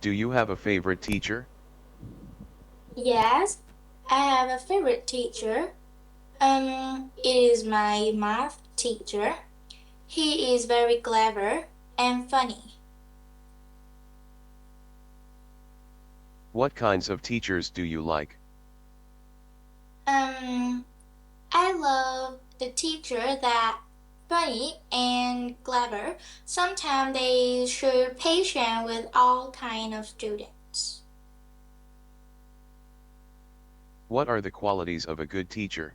Do you have a favorite teacher? Yes, I have a favorite teacher. It is my math teacher. He is very clever and funny. What kinds of teachers do you like? Um, I love the teacher that funny and clever. Sometimes they show patience with all kind of students. What are the qualities of a good teacher?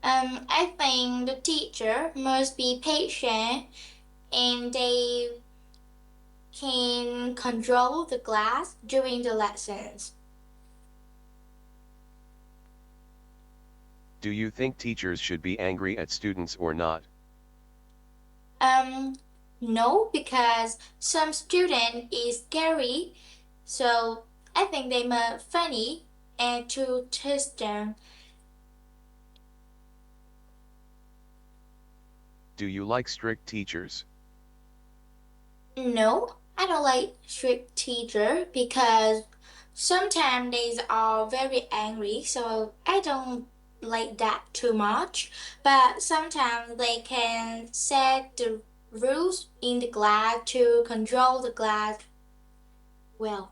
I think the teacher must be patient and they can control the class during the lessons. Do you think teachers should be angry at students or not? Um, no, because some student is scary, so I think they are funny and to test them. Do you like strict teachers? No, I don't like strict teacher because sometimes they are very angry, so I don't like that too much. But sometimes they can set the rules in the class to control the class well.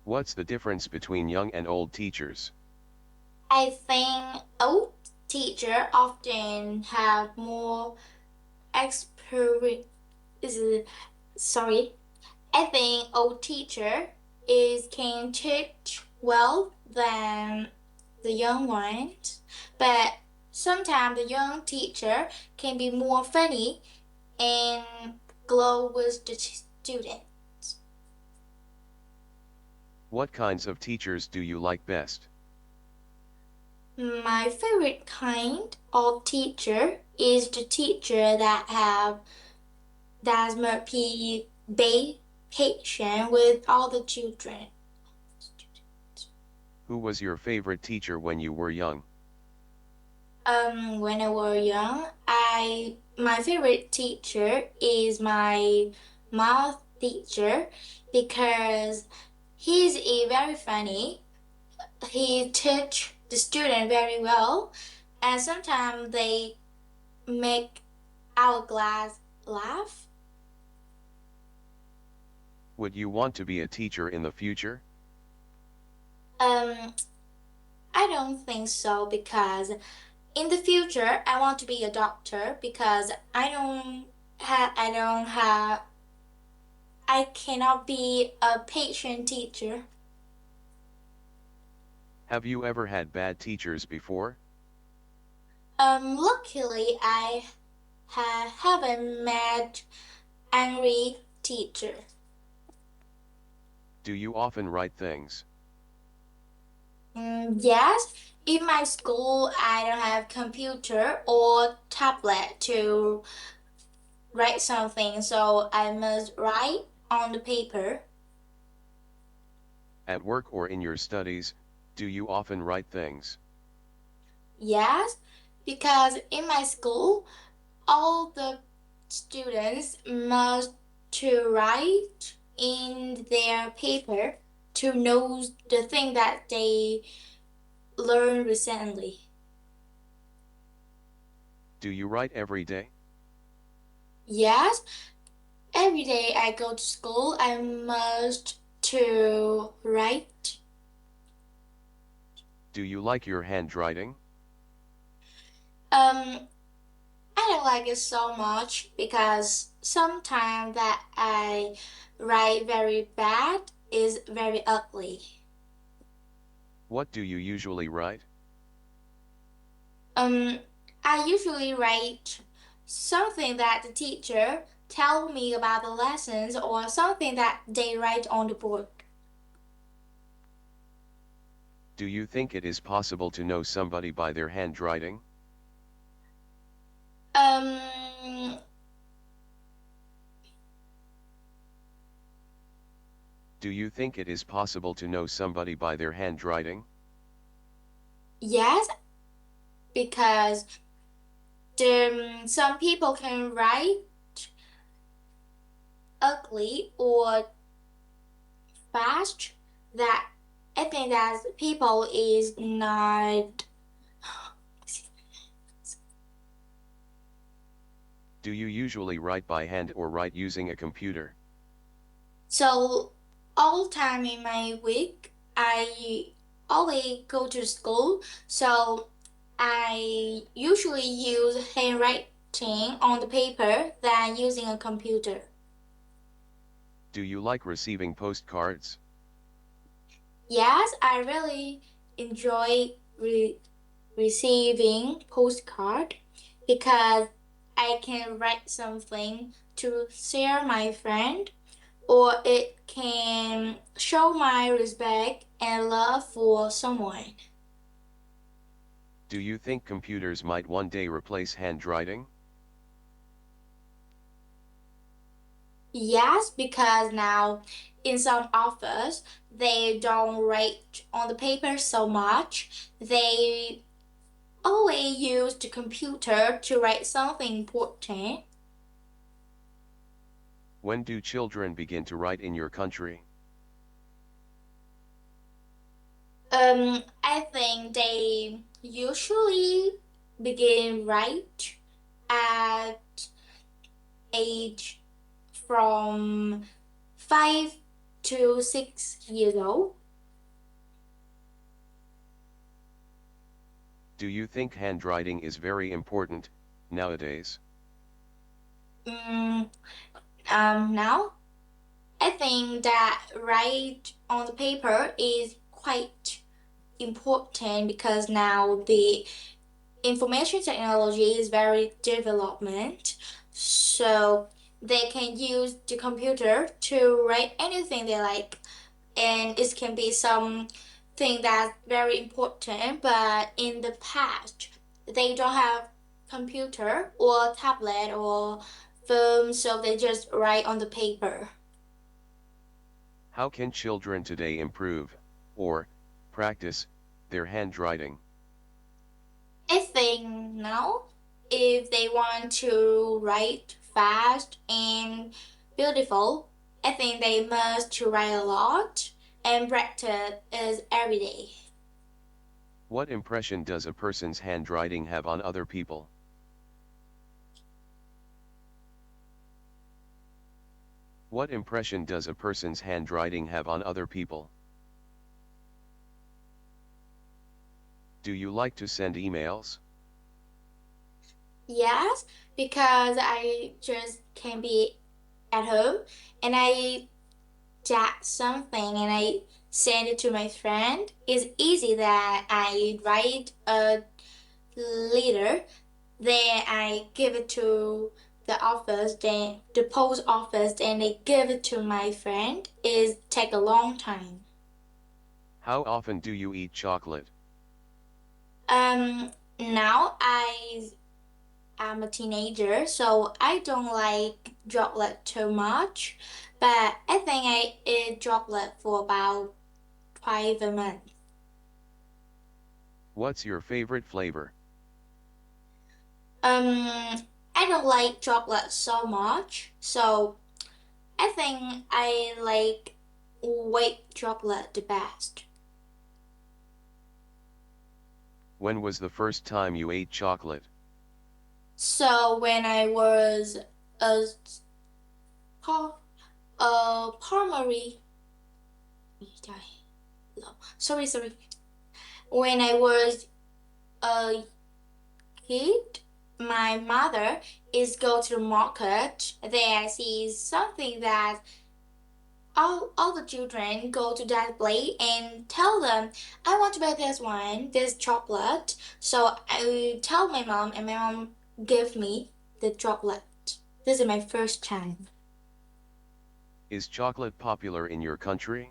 What's the difference between young and old teachers? I think old teacher often have more experience. Sorry, I think old teacher is can teach well than the young ones, but sometimes the young teacher can be more funny and glow with the student. What kinds of teachers do you like best? My favorite kind of teacher is the teacher that must be patient with all the children. Who was your favorite teacher when you were young? When I was young, I my favorite teacher is my math teacher because he's a very funny. He teach the student very well, and sometimes they make our class laugh. Would you want to be a teacher in the future? Um, I don't think so because in the future I want to be a doctor because I cannot be a patient teacher. Have you ever had bad teachers before? Luckily haven't met angry teacher. Do you often write things? Yes, in my school I don't have computer or tablet to write something, so I must write on the paper. At work or in your studies, do you often write things? Yes, because in my school all the students must to write in their paper to know the thing that they learned recently. Do you write every day? Yes, every day I go to school, I must to write. Do you like your handwriting? Um, I don't like it so much because sometimes that I write very bad is very ugly. What do you usually write? Um, I usually write something that the teacher tell me about the lessons or something that they write on the board. Do you think it is possible to know somebody by their handwriting? Um, Do you think it is possible to know somebody by their handwriting? yes, because some people can write ugly or fast that I think that people is not. Do you usually write by hand or write using a computer? So all time in my week, I always go to school. So I usually use handwriting on the paper than using a computer. Do you like receiving postcards? Yes, I really enjoy receiving postcard because I can write something to share my friend or it can show my respect and love for someone. Do you think computers might one day replace handwriting? Yes, because now in some office they don't write on the paper so much. They always use the computer to write something important. When do children begin to write in your country? I think they usually begin right at age from 5 to 6 years old. Do you think handwriting is very important nowadays? Mm, now I think that write on the paper is quite important because now the information technology is very development. So they can use the computer to write anything they like. And it can be something that's very important, but in the past they don't have computer or tablet or phone, so they just write on the paper. How can children today improve, or practice, their handwriting? I think now, if they want to write fast and beautiful, I think they must to write a lot and practice is every day. What impression does a person's handwriting have on other people? What impression does a person's handwriting have on other people? Do you like to send emails? Yes, because I just can be at home and I chat something and I send it to my friend. It's easy that I write a letter, then I give it to the office, then the post office, then they give it to my friend. It take a long time. How often do you eat chocolate? Um, now I am a teenager, so I don't like chocolate too much, but I think I eat chocolate for about 5 months. What's your favorite flavor? I don't like chocolate so much, so I think I like white chocolate the best. When was the first time you ate chocolate? So when I was a primary, sorry. When I was a kid, my mother is go to the market. There I see something that all the children go to that place and tell them, I want to buy this one, this chocolate. So I tell my mom, and my mom give me the chocolate. This is my first time. Is chocolate popular in your country?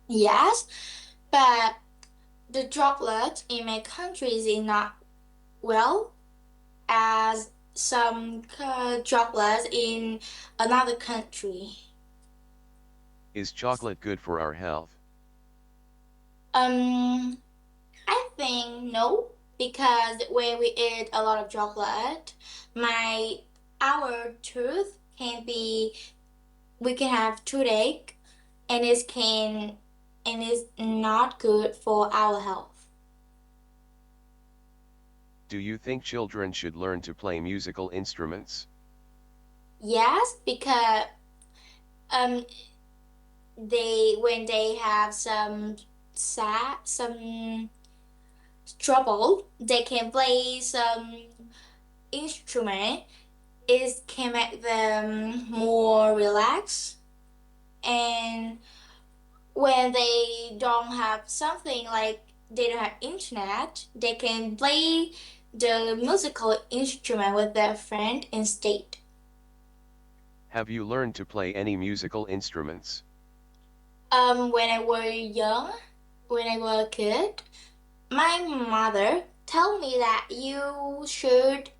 Yes, but the chocolate in my country is not well as some chocolates in another country. Is chocolate good for our health? Um, I think no, because when we eat a lot of chocolate, my our tooth can be we can have toothache, and it's not good for our health. Do you think children should learn to play musical instruments? Yes, because um they when they have some trouble, they can play some instrument. It can make them more relaxed, and when they don't have something like they don't have internet, they can play the musical instrument with their friend instead. Have you learned to play any musical instruments? When I was young, when I was a kid, my mother told me that you should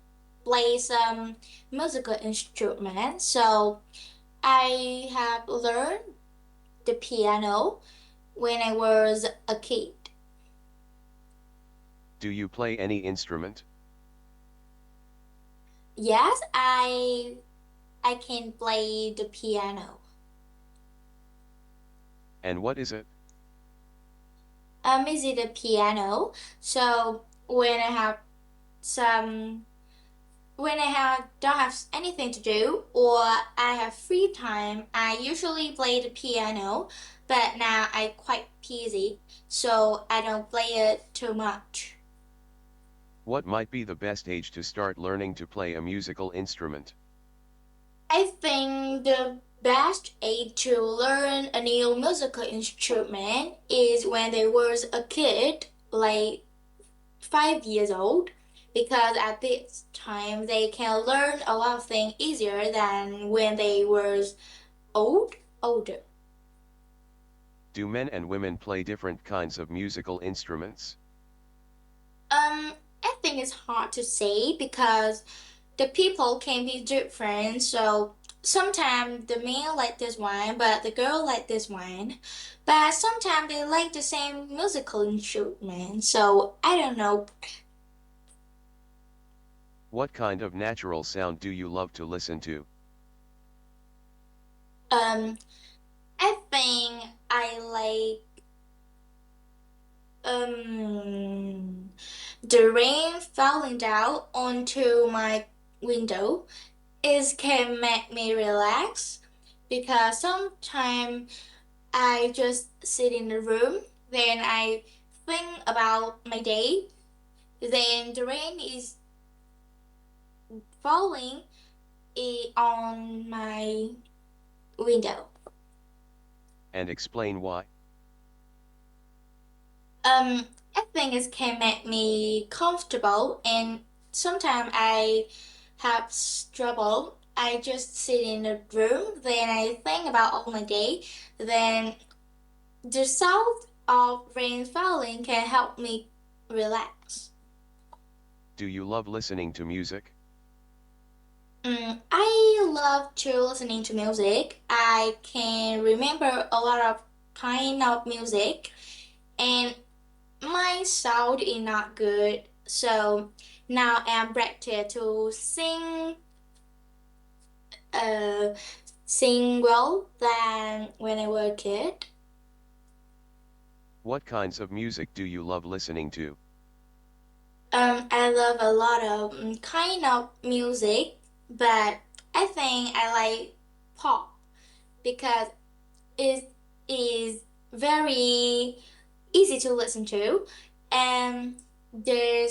play some musical instrument. So I have learned the piano when I was a kid. Do you play any instrument? Yes, I can play the piano. And what is it? Is it a piano? So some when I don't have anything to do or I have free time, I usually play the piano. But now I'm quite busy, so I don't play it too much. What might be the best age to start learning to play a musical instrument? I think the best age to learn a new musical instrument is when they was a kid, like 5 years old, because at this time they can learn a lot of things easier than when they was older. Do men and women play different kinds of musical instruments? I think it's hard to say because the people can be different. So sometimes the man like this one, but the girl like this one. But sometimes they like the same musical instrument. So I don't know. What kind of natural sound do you love to listen to? Um, I think I like um the rain falling down onto my window. It can make me relax because sometimes I just sit in the room, then I think about my day, then the rain is falling on my window. And explain why. I think it can make me comfortable, and sometimes I have trouble. I just sit in the room, then I think about all my day, then the sound of rain falling can help me relax. Do you love listening to music? I love to listening to music. I can remember a lot of kind of music, and my sound is not good. So now I'm practice to uh, sing well than when I was a kid. What kinds of music do you love listening to? I love a lot of kind of music, but I think I like pop because it is very easy to listen to, and the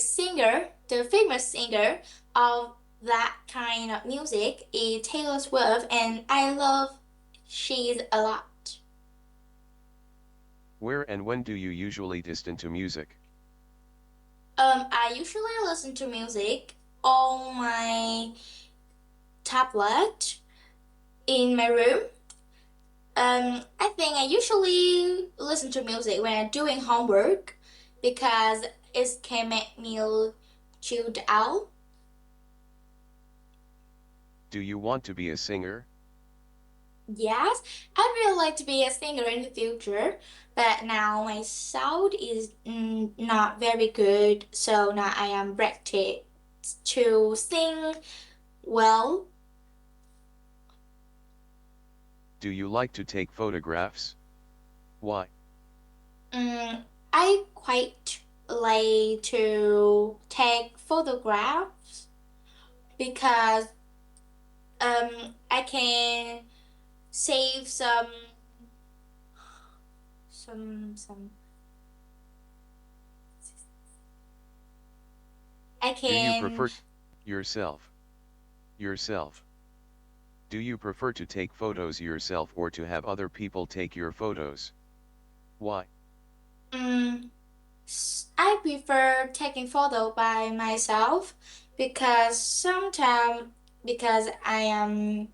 famous singer of that kind of music is Taylor Swift, and I love she's a lot. Where and when do you usually listen to music? I usually listen to music on my tablet in my room. I think I usually listen to music when I'm doing homework because it can make me chilled out. Do you want to be a singer? Yes, I'd really like to be a singer in the future, but now my sound is not very good, so now I am practice to sing well. Do you like to take photographs? Why? Mm, I quite like to take photographs because I can save some I Do you can prefer yourself? Yourself. Do you prefer to take photos yourself or to have other people take your photos? Why? mm, I prefer taking photo by myself because sometimes because I'm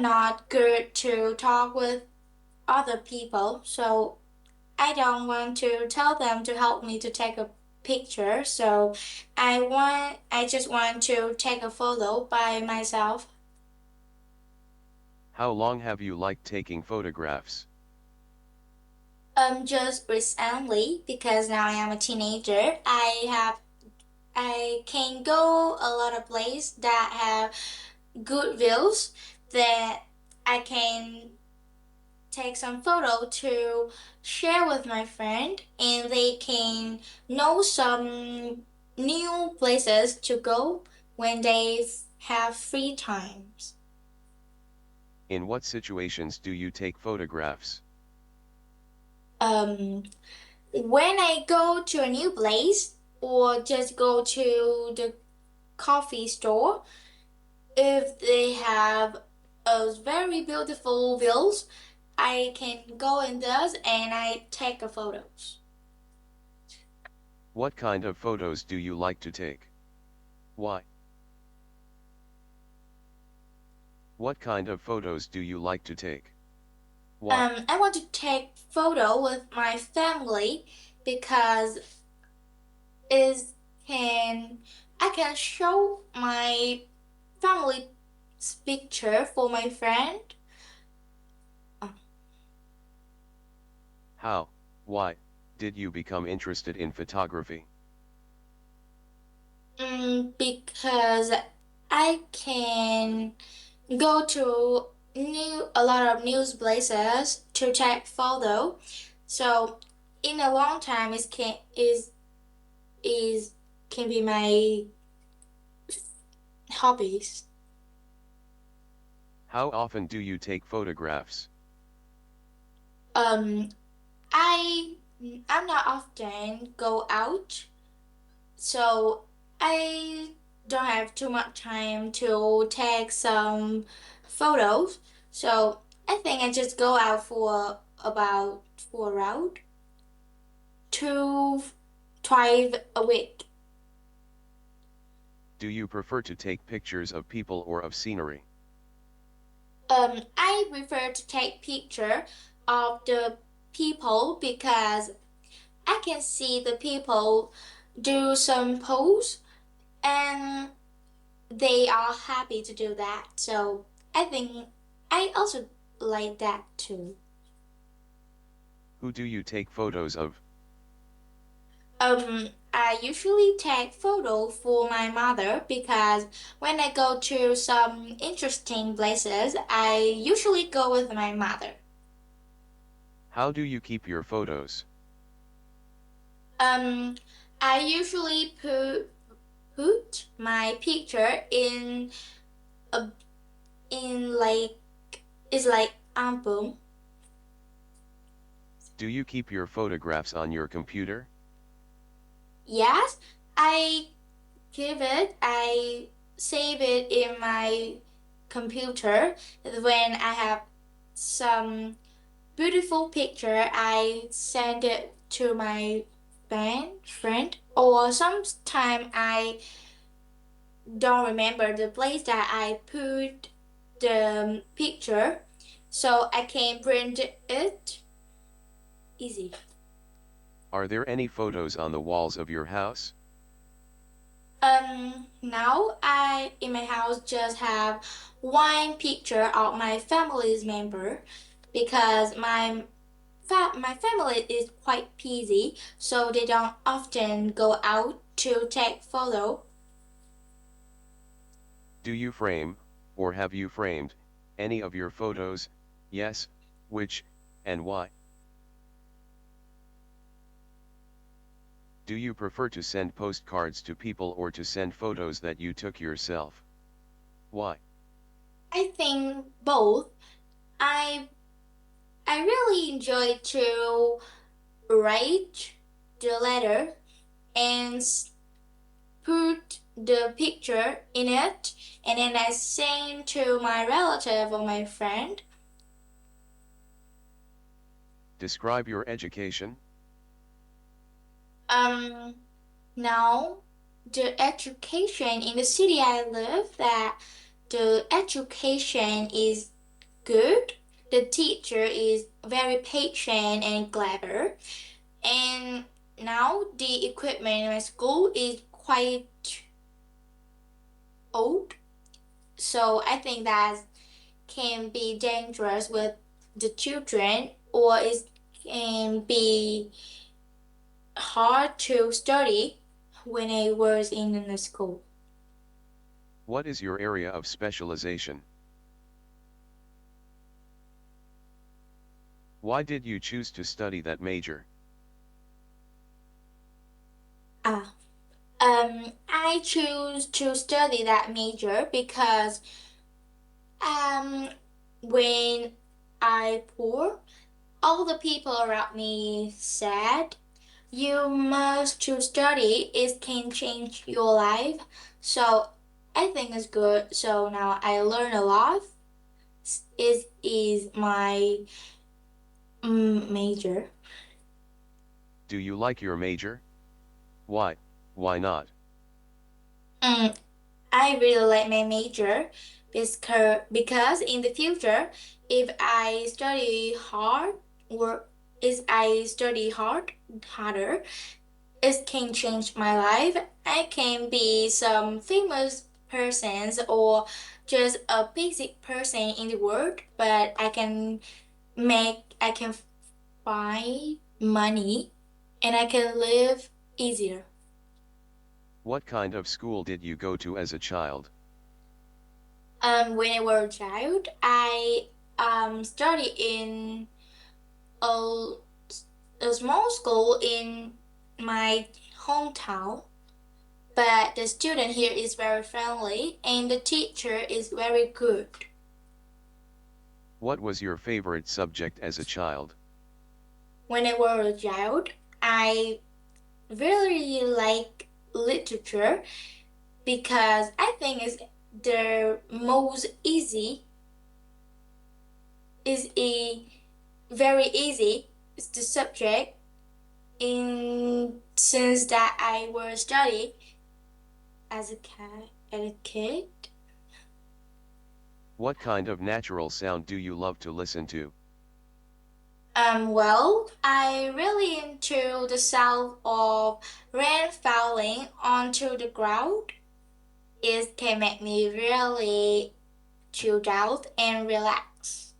not good to talk with other people, so I don't want to tell them to help me to take a picture. So I just want to take a photo by myself. How long have you liked taking photographs? Just recently because now I am a teenager, I can go a lot of places that have good views that I can take some photo to share with my friend and they can know some new places to go when they have free times. In what situations do you take photographs? Um, when I go to a new place or just go to the coffee store, if they have a very beautiful views, I can go in those and I take a photos. What kind of photos do you like to take? Why? What kind of photos do you like to take? Why? I want to take photo with my family because is can I can show my family picture for my friend. How? Why did you become interested in photography? Because I can go to a lot of news places to take photo. So in a long time, it is can be my hobbies. How often do you take photographs? Um, I I'm not often go out, so I don't have too much time to take some photos. So I think I just go out for about for around two twice a week. Do you prefer to take pictures of people or of scenery? I prefer to take picture of the people because I can see the people do some pose and they are happy to do that. So I think I also like that too. Who do you take photos of? I usually take photo for my mother because when I go to some interesting places, I usually go with my mother. How do you keep your photos? Um, I usually put my picture a in like it's like album. Do you keep your photographs on your computer? Yes, I I save it in my computer. When I have some beautiful picture, I send it to my friend, or sometimes I don't remember the place that I put the picture, so I can print it easy. Are there any photos on the walls of your house? Now I in my house just have one picture of my family's member because my family is quite busy, so they don't often go out to take photo. Do you frame, or have you framed, Any of your photos, yes, which, and why? Do you prefer to send postcards to people or to send photos that you took yourself? Why? I think both. I I really enjoy to write the letter and put the picture in it, and then I send to my relative or my friend. Describe your education. Um, Now the education in the city I live, that the education is good. The teacher is very patient and clever. And now the equipment in my school is quite old. So I think that can be dangerous with the children, or it can be hard to study when I was in the school. What is your area of specialization? Why did you choose to study that major? Ah, I choose to study that major because um, when I poor, all the people around me said you must to study. It can change your life. So I think it's good. So now I learn a lot. It is my major. Do you like your major? Why? Why not? Mm, I really like my major because in the future, if I study hard or if I study harder, it can change my life. I can be some famous persons or just a basic person in the world, but I can find money and I can live easier. What kind of school did you go to as a child? When I was a child, I studied in a, a small school in my hometown. But the student here is very friendly and the teacher is very good. What was your favorite subject as a child? When I was a child, I really like literature because I think it's the most easy is a very easy. It's the subject in since that I was studying as a kid. What kind of natural sound do you love to listen to? Well, I really into the sound of rain falling onto the ground. It can make me really chilled out and relax.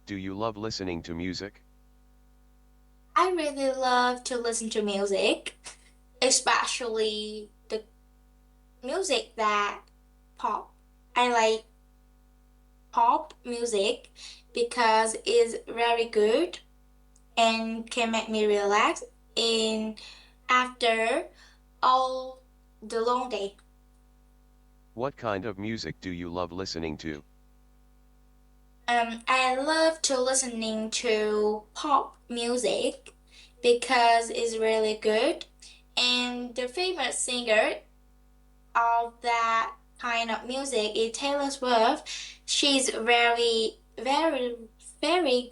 Do you love listening to music? I really love to listen to music, especially the music that pop. I like pop music because it's very good and can make me relax in after all the long day. What kind of music do you love listening to? I love to listening to pop music because it's really good, and the famous singer of that kind of music is Taylor Swift. She's very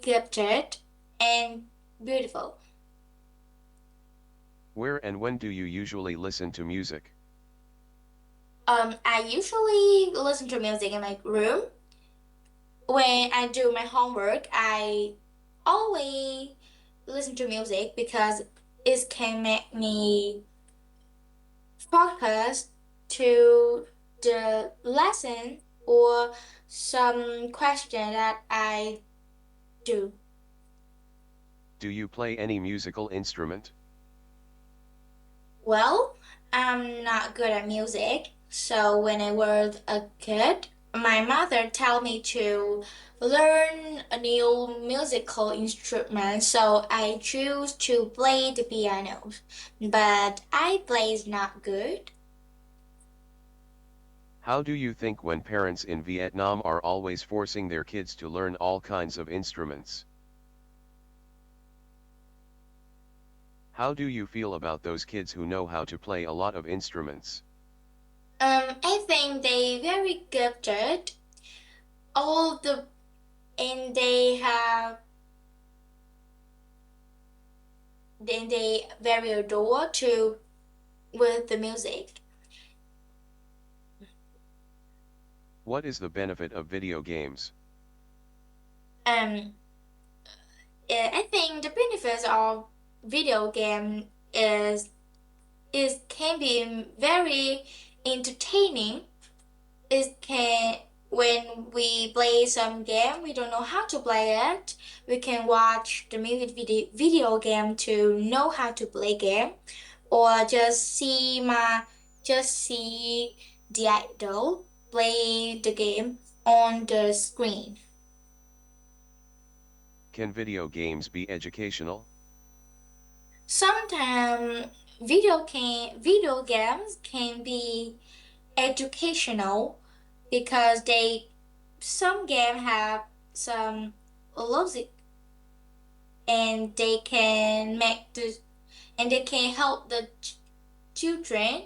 gifted and beautiful. Where and when do you usually listen to music? I usually listen to music in my room. When I do my homework, I always listen to music because it can make me focus to the lesson or some question that I do. Do you play any musical instrument? Well, I'm not good at music, so when I was a kid, my mother tell me to learn a new musical instrument, so I choose to play the piano. But I play is not good. How do you think when parents in Vietnam are always forcing their kids to learn all kinds of instruments? How do you feel about those kids who know how to play a lot of instruments? I think they very gifted. All the and they have then they very adore to with the music. What is the benefit of video games? Um, I think the benefits of video game is can be very entertaining. It can when we play some game we don't know how to play it. We can watch the music video game to know how to play game, or just see the idol play the game on the screen. Can video games be educational? Sometimes video games can be educational because they some game have some logic, and they can make the and they can help the children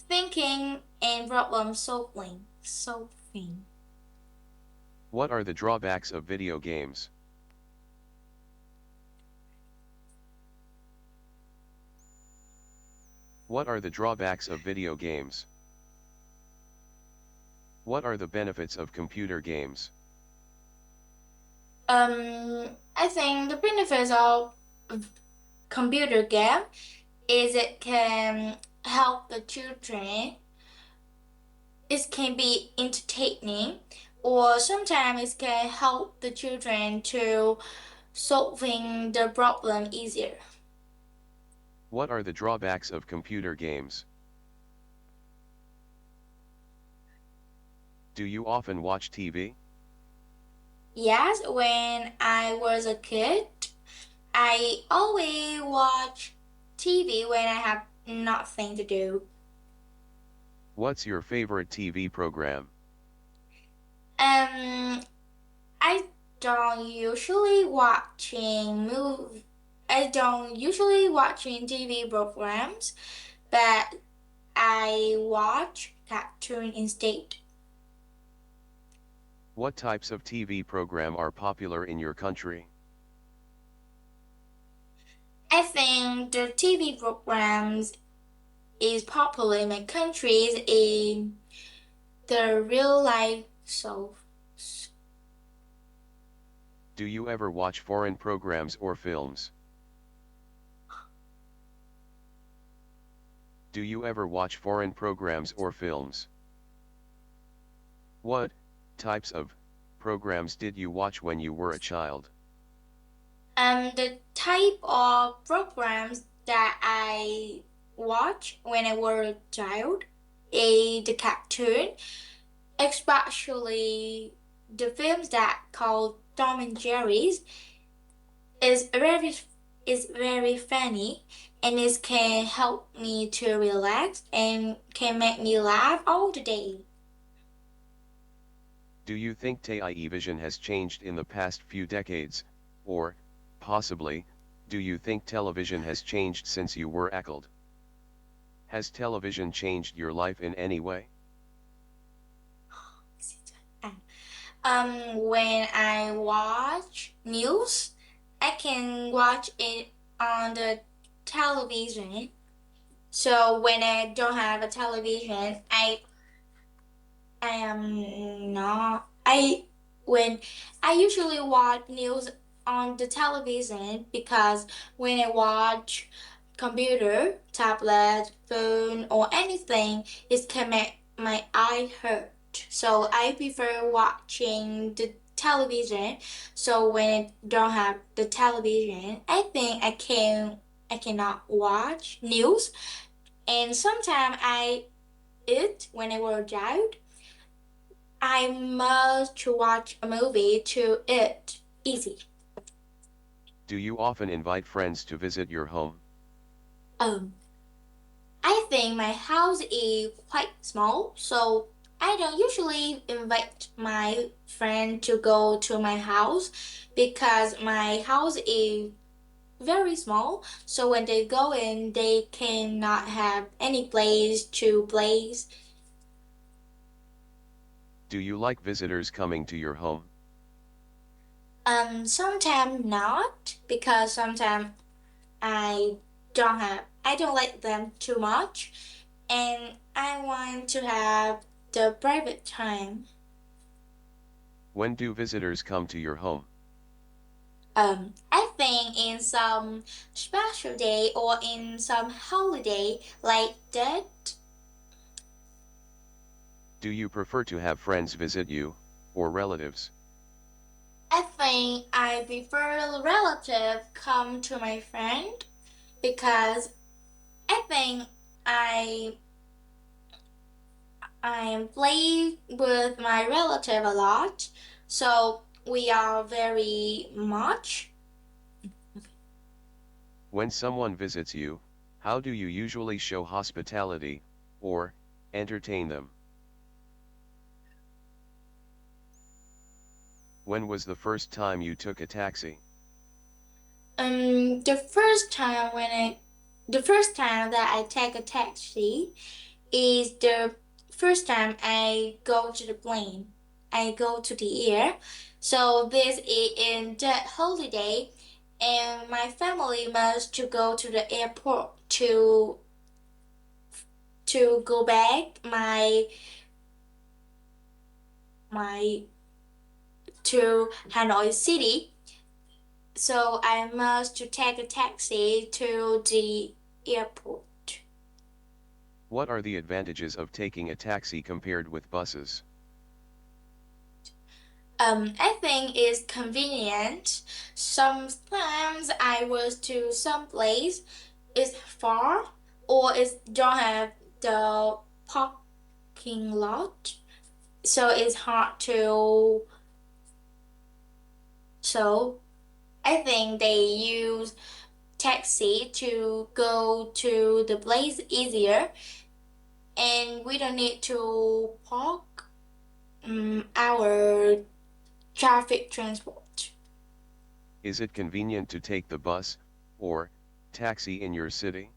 thinking and problem solving. What are the drawbacks of video games? What are the drawbacks of video games? What are the benefits of computer games? I think the benefits of computer game is it can help the children. It can be entertaining, or sometimes it can help the children to solving the problem easier. What are the drawbacks of computer games? Do you often watch TV? Yes, when I was a kid, I always watch TV when I have nothing to do. What's your favorite TV program? Um, I don't usually watching move. I don't usually watching TV programs, but I watch cartoon instead. What types of TV program are popular in your country? I think the TV programs is popular in my countries in the real life soaps. Do you ever watch foreign programs or films? Do you ever watch foreign programs or films? What types of programs did you watch when you were a child? The type of programs that I watch when I was a child is the cartoon, especially the films that called Tom and Jerry's is very funny, and it can help me to relax and can make me laugh all the day. Do you think television has changed in the past few decades, or, possibly, do you think television has changed since you were a child? Has television changed your life in any way? When I watch news, I can watch it on the television. So when I don't have a television, I am not. I when I usually watch news on the television because when I watch computer, tablet, phone, or anything, it can make my eye hurt. So I prefer watching the television. So when I don't have the television, I think I cannot watch news. And sometimes I eat when I was a child. I must to watch a movie to eat easy. Do you often invite friends to visit your home? Um, I think my house is quite small, so I don't usually invite my friend to go to my house because my house is very small. So when they go in, they cannot have any place to play. Do you like visitors coming to your home? Sometimes not because sometimes I don't like them too much, and I want to have the private time. When do visitors come to your home? I think in some special day or in some holiday like that. Do you prefer to have friends visit you, or relatives? I think I prefer relative come to my friend because I think I I play with my relative a lot, so we are very much. When someone visits you, how do you usually show hospitality, or entertain them? When was the first time you took a taxi? The first time the first time that I take a taxi is the first time I go to the plane. I go to the air. So this is in that holiday, and my family must to go to the airport to go back my to Hanoi City. So I must to take a taxi to the airport. What are the advantages of taking a taxi compared with buses? I think it's convenient. Sometimes I was to some place, it's far or it don't have the parking lot, so it's hard to. So I think they use taxi to go to the place easier, and we don't need to park our traffic transport. Is it convenient to take the bus, or taxi in your city?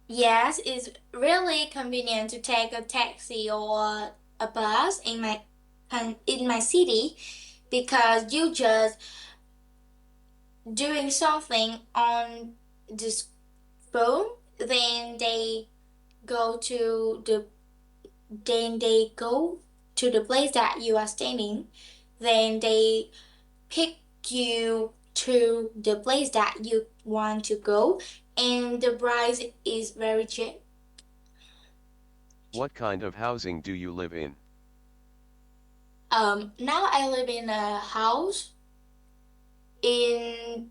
Yes, it's really convenient to take a taxi or a bus in my city because you just doing something on this phone, then go to the they go to the place that you are staying, then they pick you to the place that you want to go, and the price is very cheap. What kind of housing do you live in? Now I live in a house in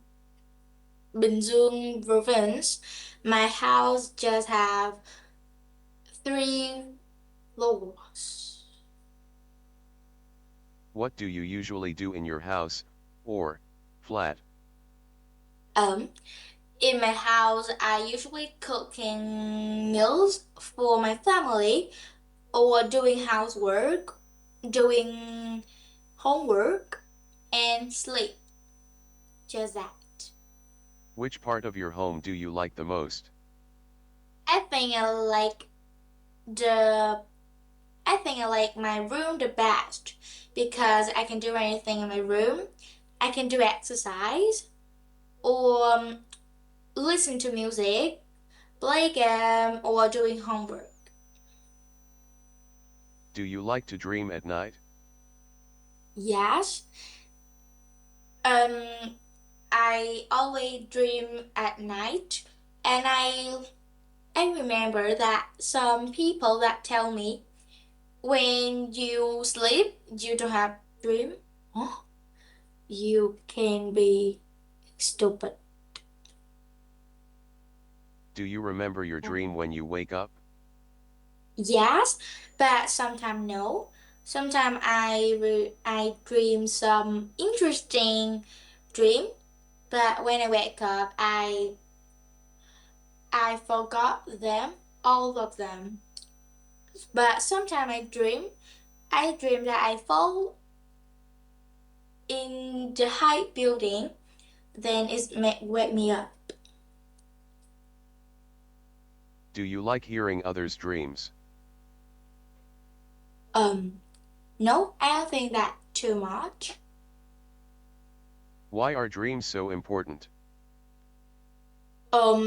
Bình Dương province. My house just have 3 floors. What do you usually do in your house, or flat? Um, in my house, I usually cooking meals for my family or doing housework, doing homework, and sleep. Just that. Which part of your home do you like the most? I think I like the I think I like my room the best because I can do anything in my room. I can do exercise or listen to music, play game, or doing homework. Do you like to dream at night? Yes. Um, I always dream at night, and I remember that some people that tell me when you sleep you don't have dream. Huh? You can be stupid. Do you remember your dream when you wake up? Yes, but sometimes no. Sometimes I dream some interesting dream, but when I wake up, I forgot them, all of them. But sometimes I dream that I fall in the high building, then wake me up. Do you like hearing others' dreams? Um, no, I don't think that too much. Why are dreams so important?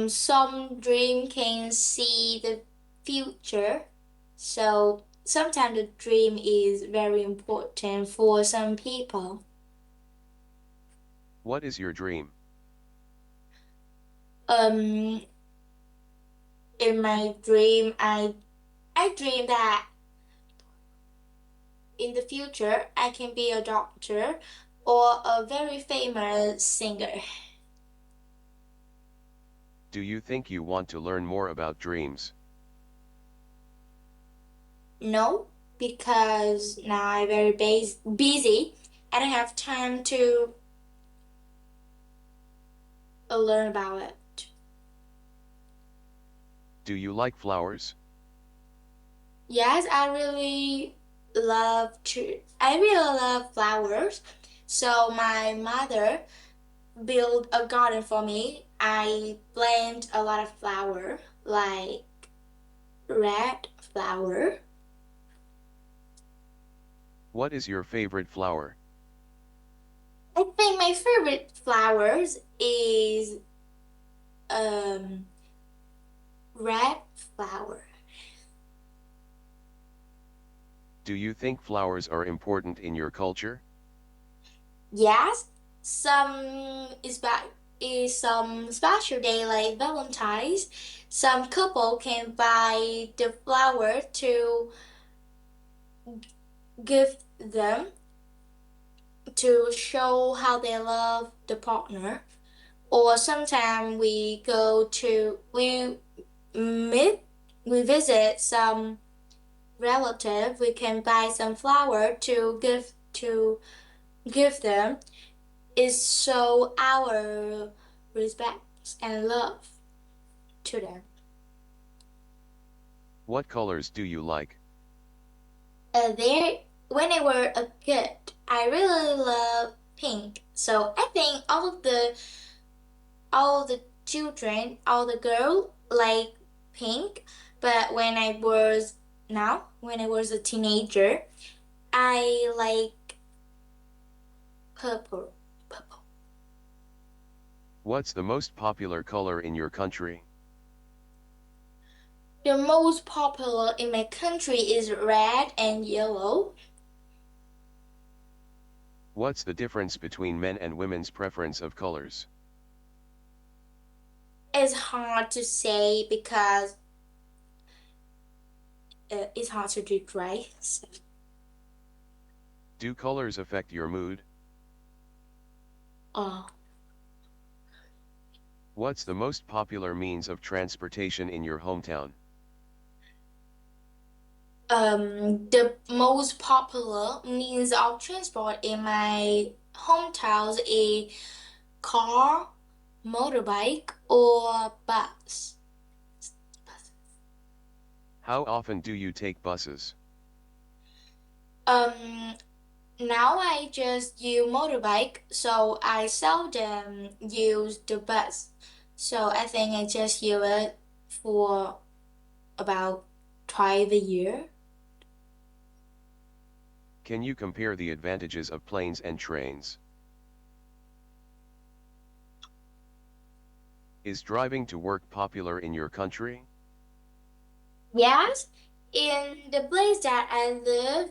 Some dream can see the future, so sometimes the dream is very important for some people. What is your dream? Um, in my dream, I dream that in the future I can be a doctor or a very famous singer. Do you think you want to learn more about dreams? No, because now I'm very busy. I don't have time to learn about it. Do you like flowers? Yes, I really love flowers. So my mother built a garden for me. I plant a lot of flower, like red flower. What is your favorite flower? I think my favorite flowers is um red flower. Do you think flowers are important in your culture? Yes, some is some special day like Valentine's. Some couple can buy the flower to give them to show how they love the partner. Or sometimes meet we visit some relative. We can buy some flower to give them. Is show our respect and love to them. What colors do you like? There, when I were a kid, I really love pink. So I think all the children, all the girls like pink. But when I was a teenager, I like purple. Purple. What's the most popular color in your country? The most popular in my country is red and yellow. What's the difference between men and women's preference of colors? It's hard to say because it's hard to do right. So, Do colors affect your mood? uh, What's the most popular means of transportation in your hometown? the most popular means of transport in my hometown is car, motorbike, or bus. How often do you take buses? Um, Now I just use motorbike, so I seldom use the bus. So I think I just use it for about twice a year. Can you compare the advantages of planes and trains? Is driving to work popular in your country? Yes, in the place that I live,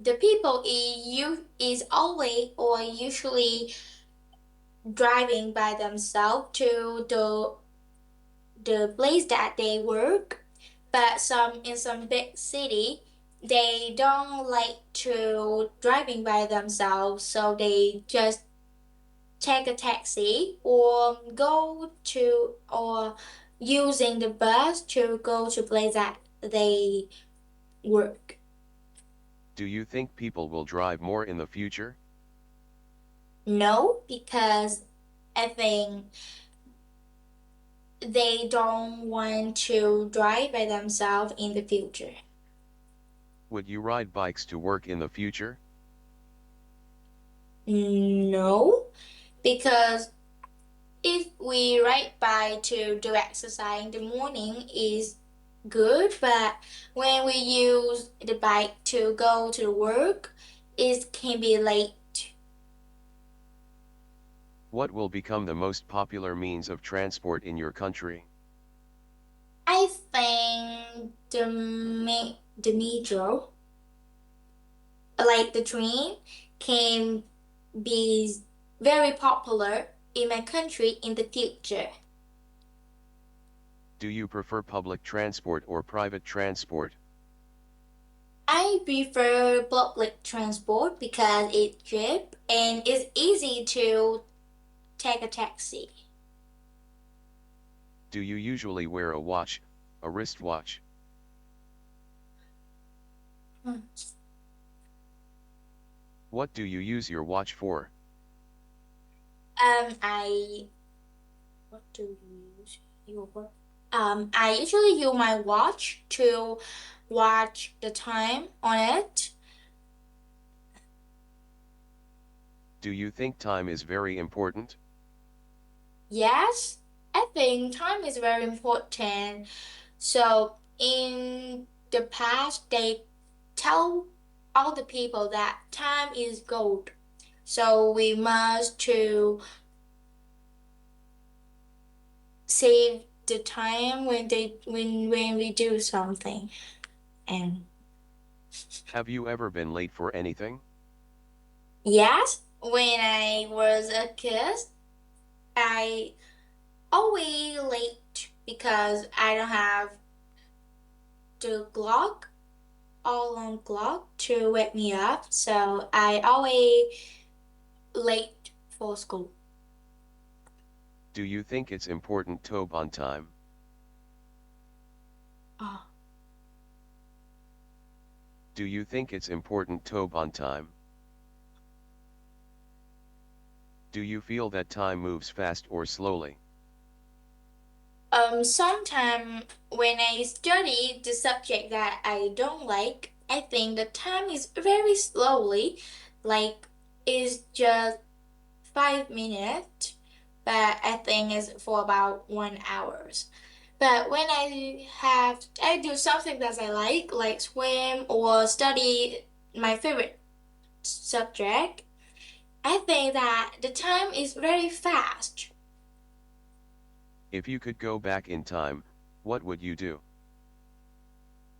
the people is always or usually driving by themselves to the place that they work. But in some big city, they don't like to driving by themselves, so they just take a taxi or using the bus to go to place that they work. Do you think people will drive more in the future? No, because I think they don't want to drive by themselves in the future. Would you ride bikes to work in the future? No, because if we ride bike to do exercise in the morning is good, but when we use the bike to go to work, it can be late. What will become the most popular means of transport in your country? I think the metro, like the train, can be very popular in my country in the future. Do you prefer public transport or private transport? I prefer public transport because it's cheap and it's easy to take a taxi. Do you usually wear a watch, a wristwatch? Hmm. What do you use your watch for? I what do you use your watch? I usually use my watch to watch the time on it. Do you think time is very important? Yes, I think time is very important. So in the past, they tell all the people that time is gold. So we must to save the time when we do something. And Have you ever been late for anything? yes, when I was a kid, I always late because I don't have the clock, alarm clock to wake me up. So I always late for school. Do you think it's important to be on time? Oh. Do you think it's important to be on time? Do you feel that time moves fast or slowly? Sometimes when I study the subject that I don't like, I think the time is very slowly, like it's just 5 minutes, but I think it's for about 1 hours. But when I do something that I like swim or study my favorite subject, I think that the time is very fast. If you could go back in time, what would you do?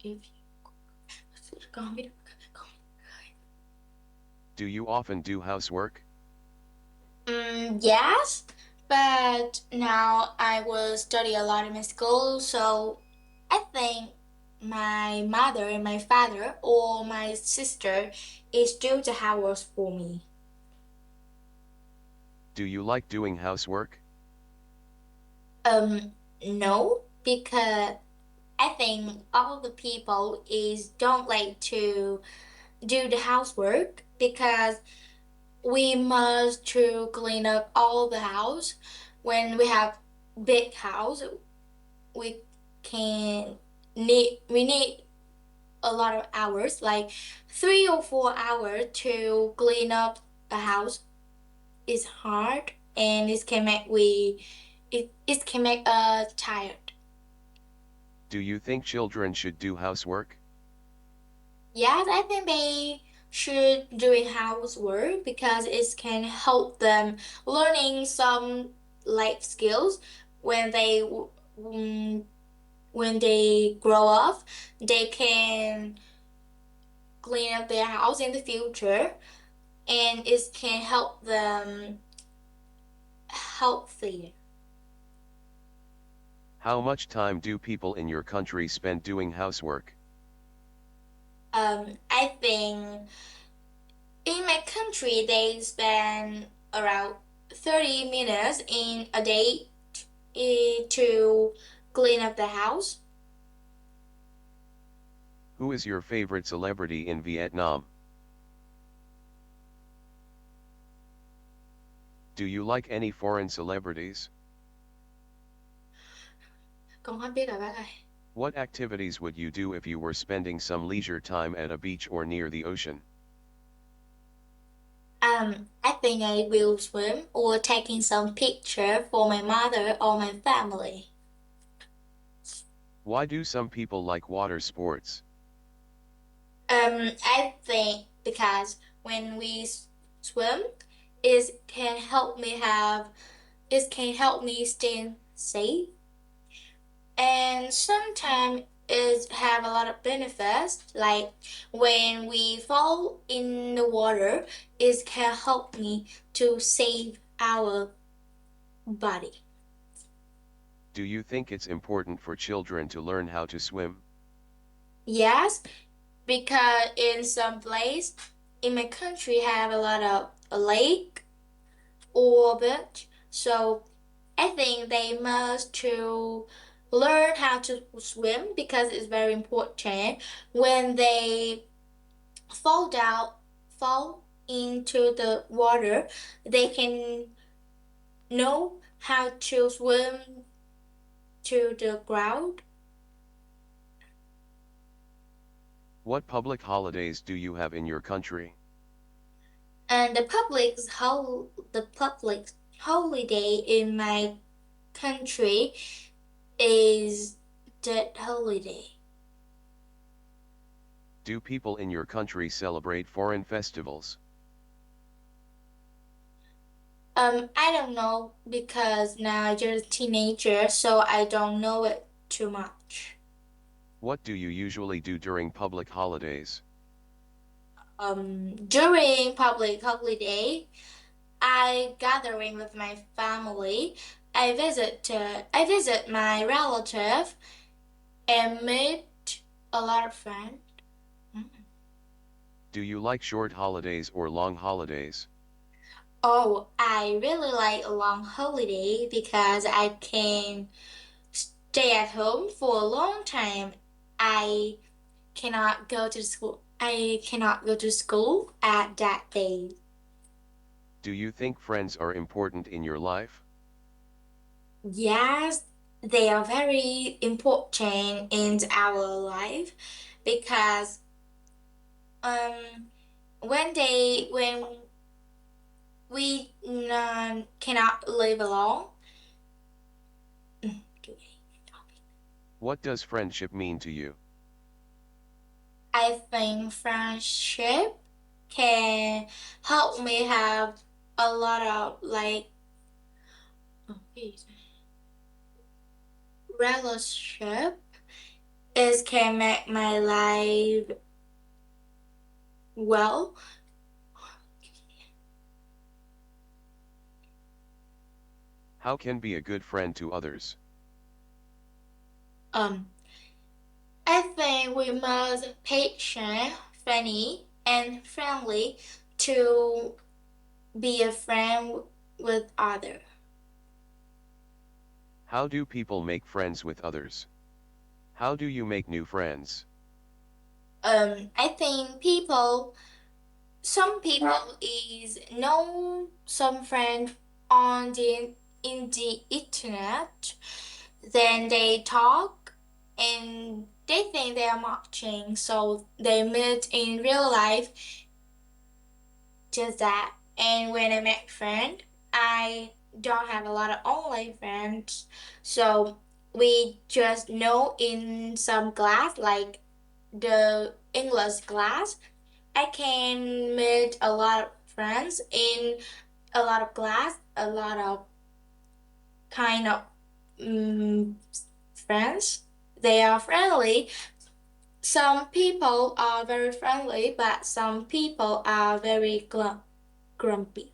If you Do you often do housework? Yes, but now I will study a lot in my school, so I think my mother and my father or my sister is do the house for me. Do you like doing housework? Um, no, because I think all the people is don't like to do the housework because we must to clean up all the house when we have big house we we need a lot of hours, like 3 or 4 hours to clean up a house is hard and it can make us tired. Do you think children should do housework? Yes, I think they should doing housework because it can help them learning some life skills when mm, when they grow up. They can clean up their house in the future and it can help them healthier. How much time do people in your country spend doing housework? I think in my country they spend around 30 minutes in a day to clean up the house. Who is your favorite celebrity in Vietnam? Do you like any foreign celebrities? Con hết biết rồi bác ơi. What activities would you do if you were spending some leisure time at a beach or near the ocean? I think I will swim or taking some picture for my mother or my family. Why do some people like water sports? I think because when we swim, it can help me stay safe, and sometimes it have a lot of benefits. Like when we fall in the water, it can help me to save our body. Do you think it's important for children to learn how to swim? Yes, because in some place in my country have a lot of a lake or beach, so I think they must to learn how to swim because it's very important. When they fall fall into the water, they can know how to swim to the ground. What public holidays do you have in your country? And the public holiday in my country is that holiday. Do people in your country celebrate foreign festivals? I don't know because now I'm just a teenager, so I don't know it too much. What do you usually do during public holidays? During public holiday, I gathering with my family. I visit my relative and meet a lot of friends. Mm. Do you like short holidays or long holidays? Oh, I really like a long holiday because I can stay at home for a long time. I cannot go to school. I cannot go to school at that day. Do you think friends are important in your life? Yes, they are very important in our life because um when we cannot live alone. What does friendship mean to you? I think friendship can help me have a lot of like relationship. It can make my life well. How can be a good friend to others? Um, I think we must patient, funny, and friendly to be a friend with other. How do people make friends with others? How do you make new friends? I think some people is know some friend on the in the internet, then they talk and they think they are matching, so they meet in real life, just that. And when I make friend, I don't have a lot of online friends, so we just know in some class like the English class. I can meet a lot of friends in a lot of class, a lot of kind of um, friends. They are friendly. Some people are very friendly, but some people are very grumpy.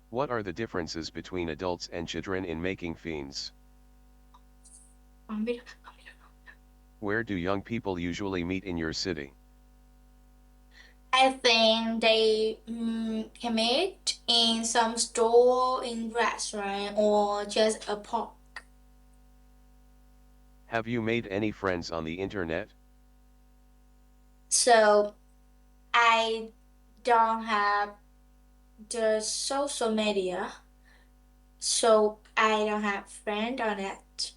What are the differences between adults and children in making fiends? Where do young people usually meet in your city? I think they can meet in some store, in restaurant, or just a park. Have you made any friends on the internet? So I don't have the social media, so I don't have friend on it.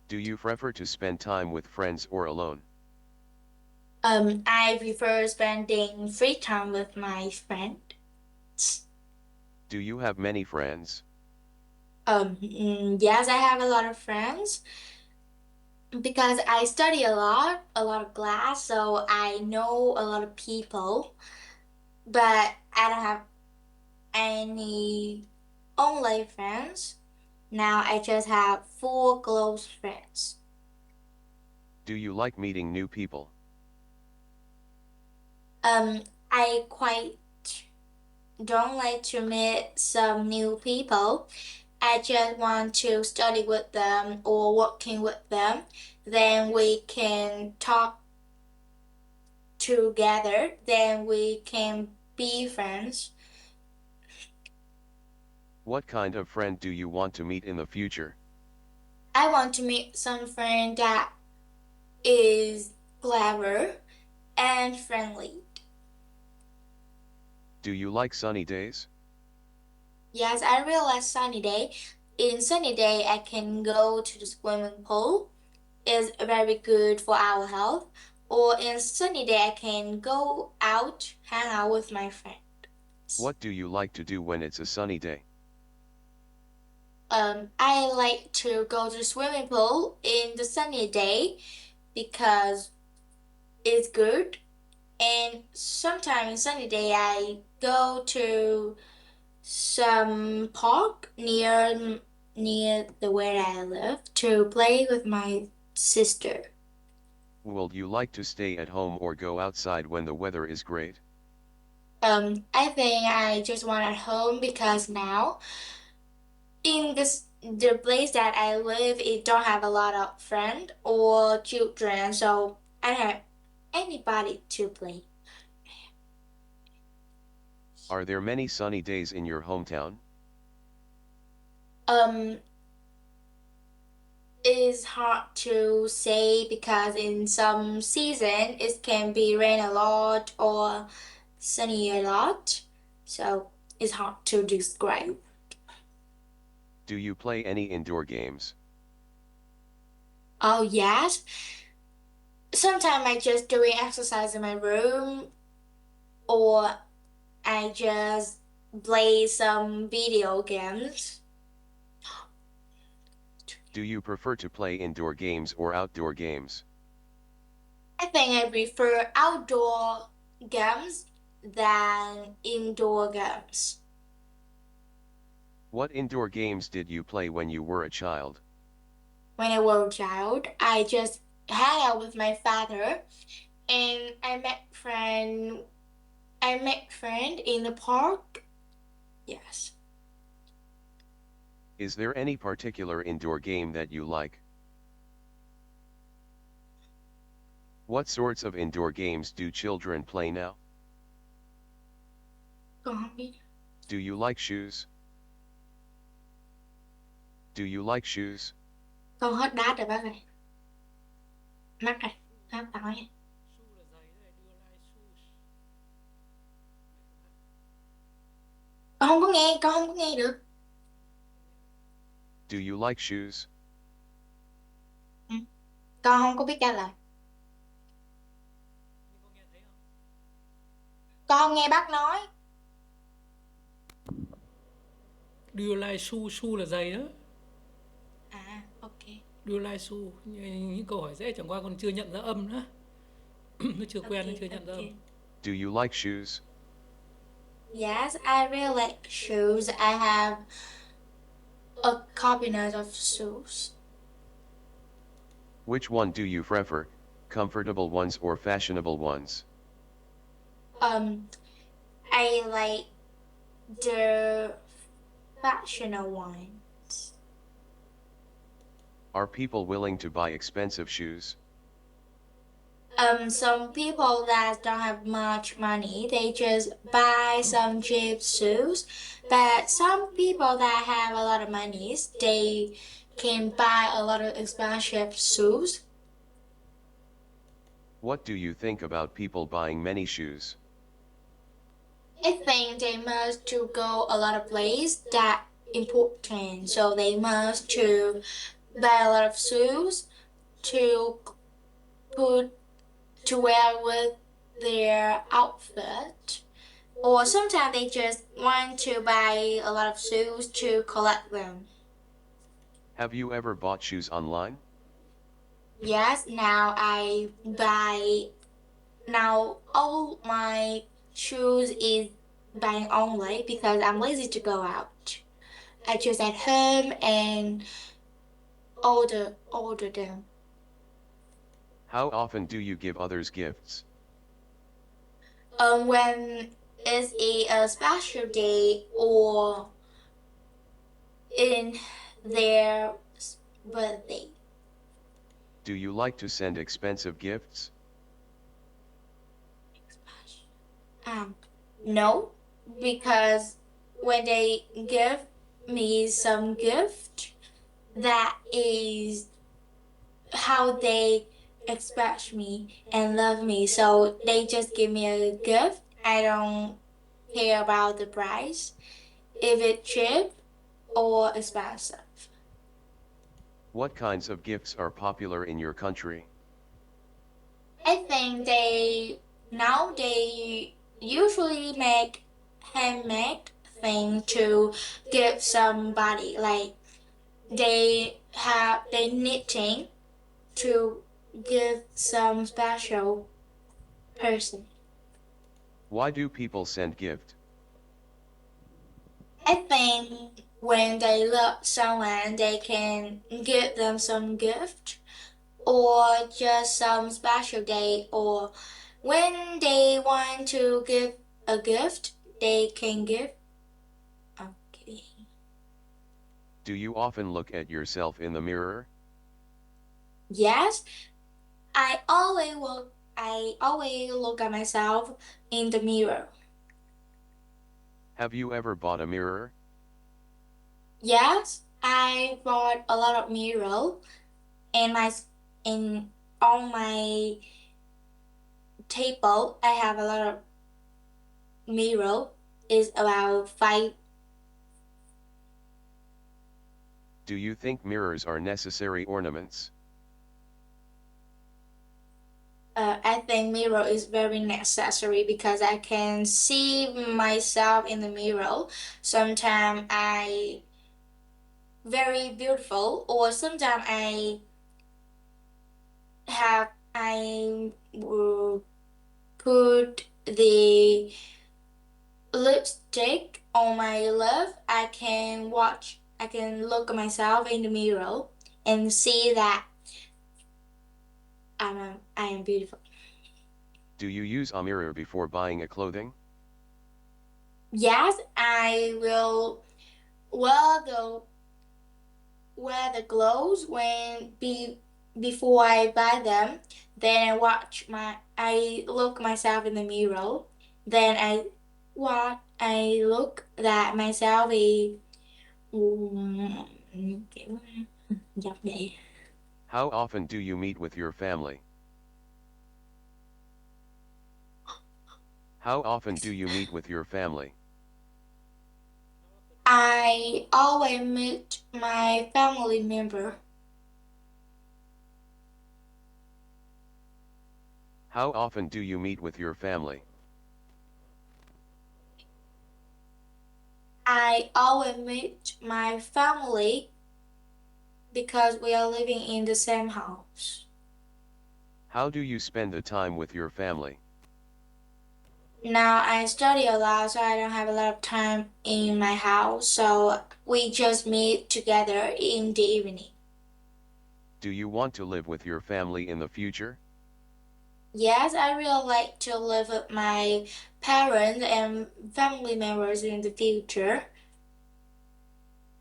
Do you prefer to spend time with friends or alone? I prefer spending free time with my friends. Do you have many friends? Yes, I have a lot of friends because I study a lot of class, so I know a lot of people, but I don't have any only friends. Now I just have four close friends. Do you like meeting new people? I quite don't like to meet some new people. I just want to study with them or working with them. Then we can talk together. Then we can be friends. What kind of friend do you want to meet in the future? I want to meet some friend that is clever and friendly. Do you like sunny days? Yes, I really like sunny day. In sunny day, I can go to the swimming pool. It's very good for our health. Or in sunny day, I can go out, hang out with my friends. What do you like to do when it's a sunny day? I like to go to the swimming pool in the sunny day because it's good. And sometimes sunny day, I go to some park near the where I live to play with my sister. Would you like to stay at home or go outside when the weather is great? I think I just want at home because now in this the place that I live, it don't have a lot of friends or children, so I don't have anybody to play. Are there many sunny days in your hometown? Um, it's hard to say because in some season it can be rain a lot or sunny a lot, so it's hard to describe. Do you play any indoor games? Oh yes, sometimes I just doing exercise in my room or I just play some video games. Do you prefer to play indoor games or outdoor games? I think I prefer outdoor games than indoor games. What indoor games did you play when you were a child? When I was a child, I just hang out with my father and I met friend in the park. Yes. Is there any particular indoor game that you like? What sorts of indoor games do children play now? Con không biết. Do you like shoes? Do you like shoes? Con hết đát rồi bác ơi. Mắc rồi. Hết tỏi. Con không có nghe được. Do you like shoes? Ừ. Con không có biết trả lời. Con không nghe bác nói. Do you like shoe? Shoe là giày đó. À, ok. Do you like shoe? Những câu hỏi dễ chẳng qua còn chưa nhận ra âm nữa. Nó chưa quen, nó chưa nhận ra âm. Okay. Do you like shoes? Yes, I really like shoes. I have a cabinet of shoes. Which one do you prefer, comfortable ones or fashionable ones? Um, I like the fashionable ones. Are people willing to buy expensive shoes? Some people that don't have much money, they just buy some cheap shoes. But some people that have a lot of money, they can buy a lot of expensive shoes. What do you think about people buying many shoes? I think they must to go a lot of places that important. So they must to buy a lot of shoes to put to wear with their outfit. Or sometimes they just want to buy a lot of shoes to collect them. Have you ever bought shoes online? Yes, now I buy now all my shoes is buying only because I'm lazy to go out. I just at home and order them. How often do you give others gifts? When it's a special day or in their birthday. Do you like to send expensive gifts? Um, no, because when they give me some gift, that is how they expect me and love me. So they just give me a gift. I don't care about the price, if it's cheap or expensive. What kinds of gifts are popular in your country? I think they usually make handmade thing to give somebody like they knitting to give some special person. Why do people send gift? I think when they love someone, they can give them some gift or just some special day, or when they want to give a gift, they can give. Okay. Do you often look at yourself in the mirror? Yes, I always look at myself in the mirror. Have you ever bought a mirror? Yes, I bought a lot of mirror and my in on my table. I have a lot of mirror. Is about five. Do you think mirrors are necessary ornaments? I think mirror is very necessary because I can see myself in the mirror. Sometimes I very beautiful, or sometimes I will put the lipstick on my lip. I can look at myself in the mirror and see that I am beautiful. Do you use a mirror before buying a clothing? Yes, I will wear the wear the clothes before I buy them. Then I look myself in the mirror. Then I look that myself is kiểu dọc vậy. How often do you meet with your family? How often do you meet with your family? I always meet my family member. How often do you meet with your family? I always meet my family because we are living in the same house. How do you spend the time with your family? Now I study a lot, so I don't have a lot of time in my house. So we just meet together in the evening. Do you want to live with your family in the future? Yes, I really like to live with my parents and family members in the future.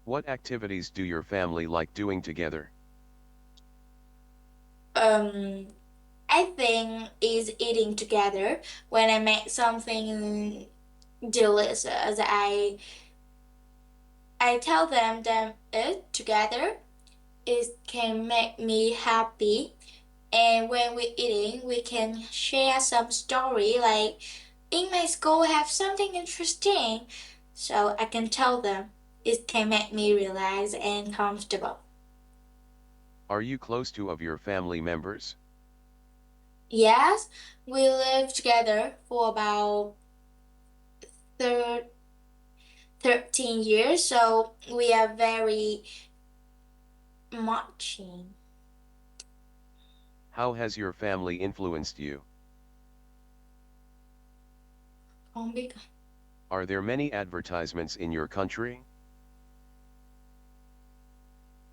What activities do your family like doing together? Um, I think is eating together. When I make something delicious, I tell them eat together. It can make me happy And when we're eating, we can share some story like, in my school have something interesting. So I can tell them. It can make me relax and comfortable. Are you close to of your family members? Yes, we live together for about thir 13 years, so we are very much in. How has your family influenced you? Không biết. Are there many advertisements in your country?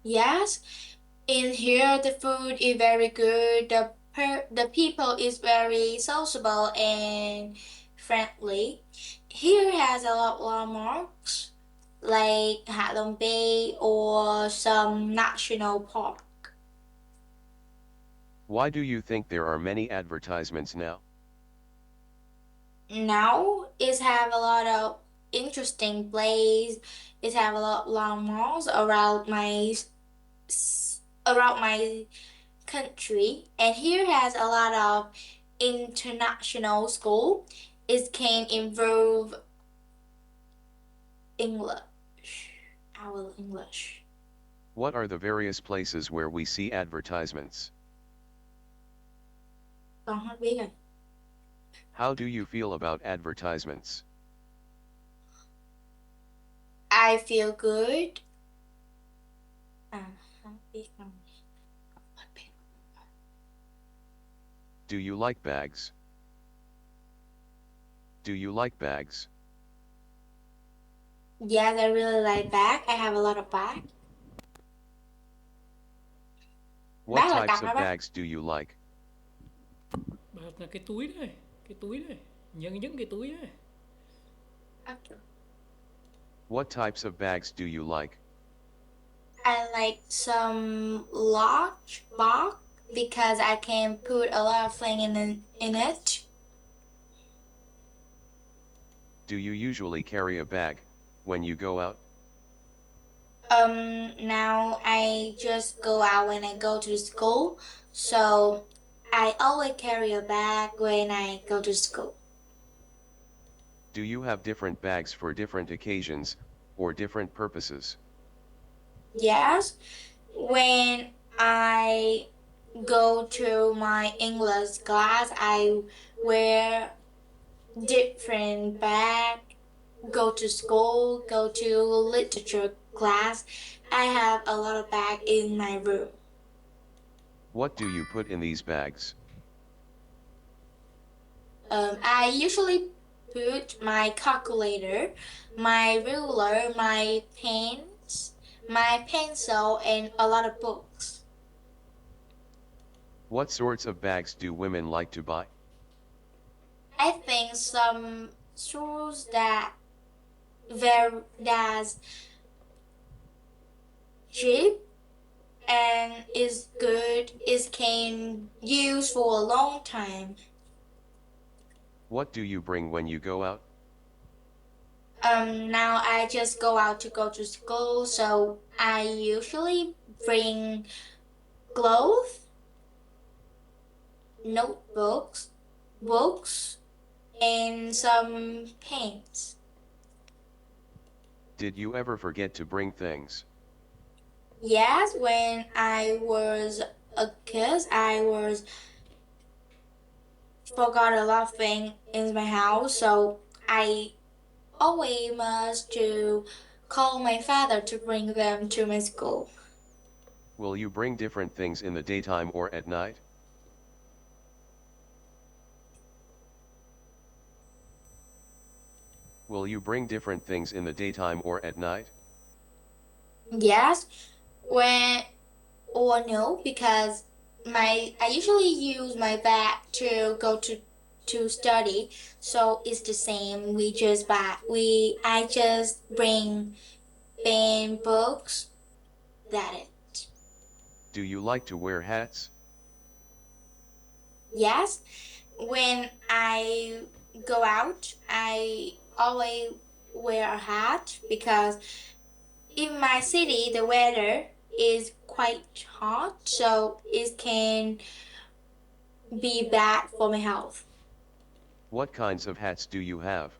Yes, in here the food is very good. The people is very sociable and friendly. Here has a lot of landmarks like Hạ Long Bay or some national park. Why do you think there are many advertisements now? Now it have a lot of interesting plays. It have a lot of landmarks around my country, and here has a lot of international school. It can improve English, our English. What are the various places where we see advertisements? Con hết biết rồi. How do you feel about advertisements? I feel good. À, không biết không. Do you like bags? Do you like bags? Yes, I really like bag. I have a lot of bag. What Bag là types cặp hả of bác? bags do you like? Bạc là cái túi đấy, những cái túi đấy. What types of bags do you like? I like some large box because I can put a lot of things in it. Do you usually carry a bag when you go out? Now I just go out when I go to school, so I always carry a bag when I go to school. Do you have different bags for different occasions or different purposes? Yes, when I go to my English class, I wear different bag. Go to school, go to literature class. I have a lot of bag in my room. What do you put in these bags? I usually put my calculator, my ruler, my pens, my pencil, and a lot of books. What sorts of bags do women like to buy? I think some shoes that's cheap and is good, is can use for a long time. What do you bring when you go out? Now I just go to school, so I usually bring clothes, notebooks, books, and some paints. Did you ever forget to bring things? Yes, when I was a kid, I was forgot a lot of things in my house, so I always must to call my father to bring them to my school. Will you bring different things in the daytime or at night? Will you bring different things in the daytime or at night? Yes, when or no, because I usually use my bag to go to study, so it's the same. I just bring pen, books. That it. Do you like to wear hats? Yes, when I go out, I always wear a hat because in my city the weather is quite hot, so it can be bad for my health. What kinds of hats do you have?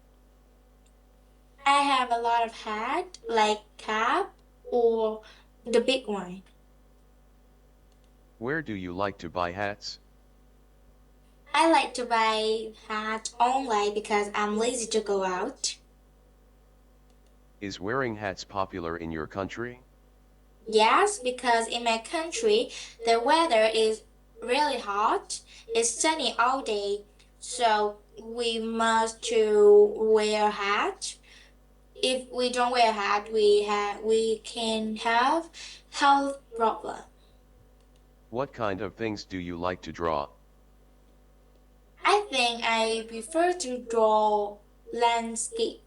I have a lot of hat, like cap or the big one. Where do you like to buy hats? I like to buy hat online because I'm lazy to go out. Is wearing hats popular in your country? Yes, because in my country the weather is really hot. It's sunny all day, so we must to wear hat. If we don't wear hat, we can have health problem. What kind of things do you like to draw? I think I prefer to draw landscape.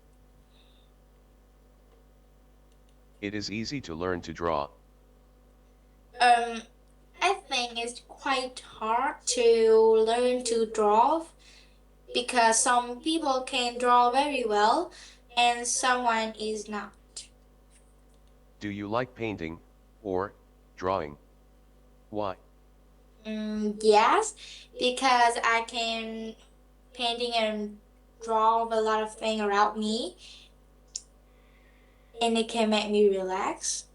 It is easy to learn to draw. Um, I think it's quite hard to learn to draw because some people can draw very well and someone is not. Do you like painting or drawing? Why? Yes, because I can painting and draw a lot of things around me and it can make me relax.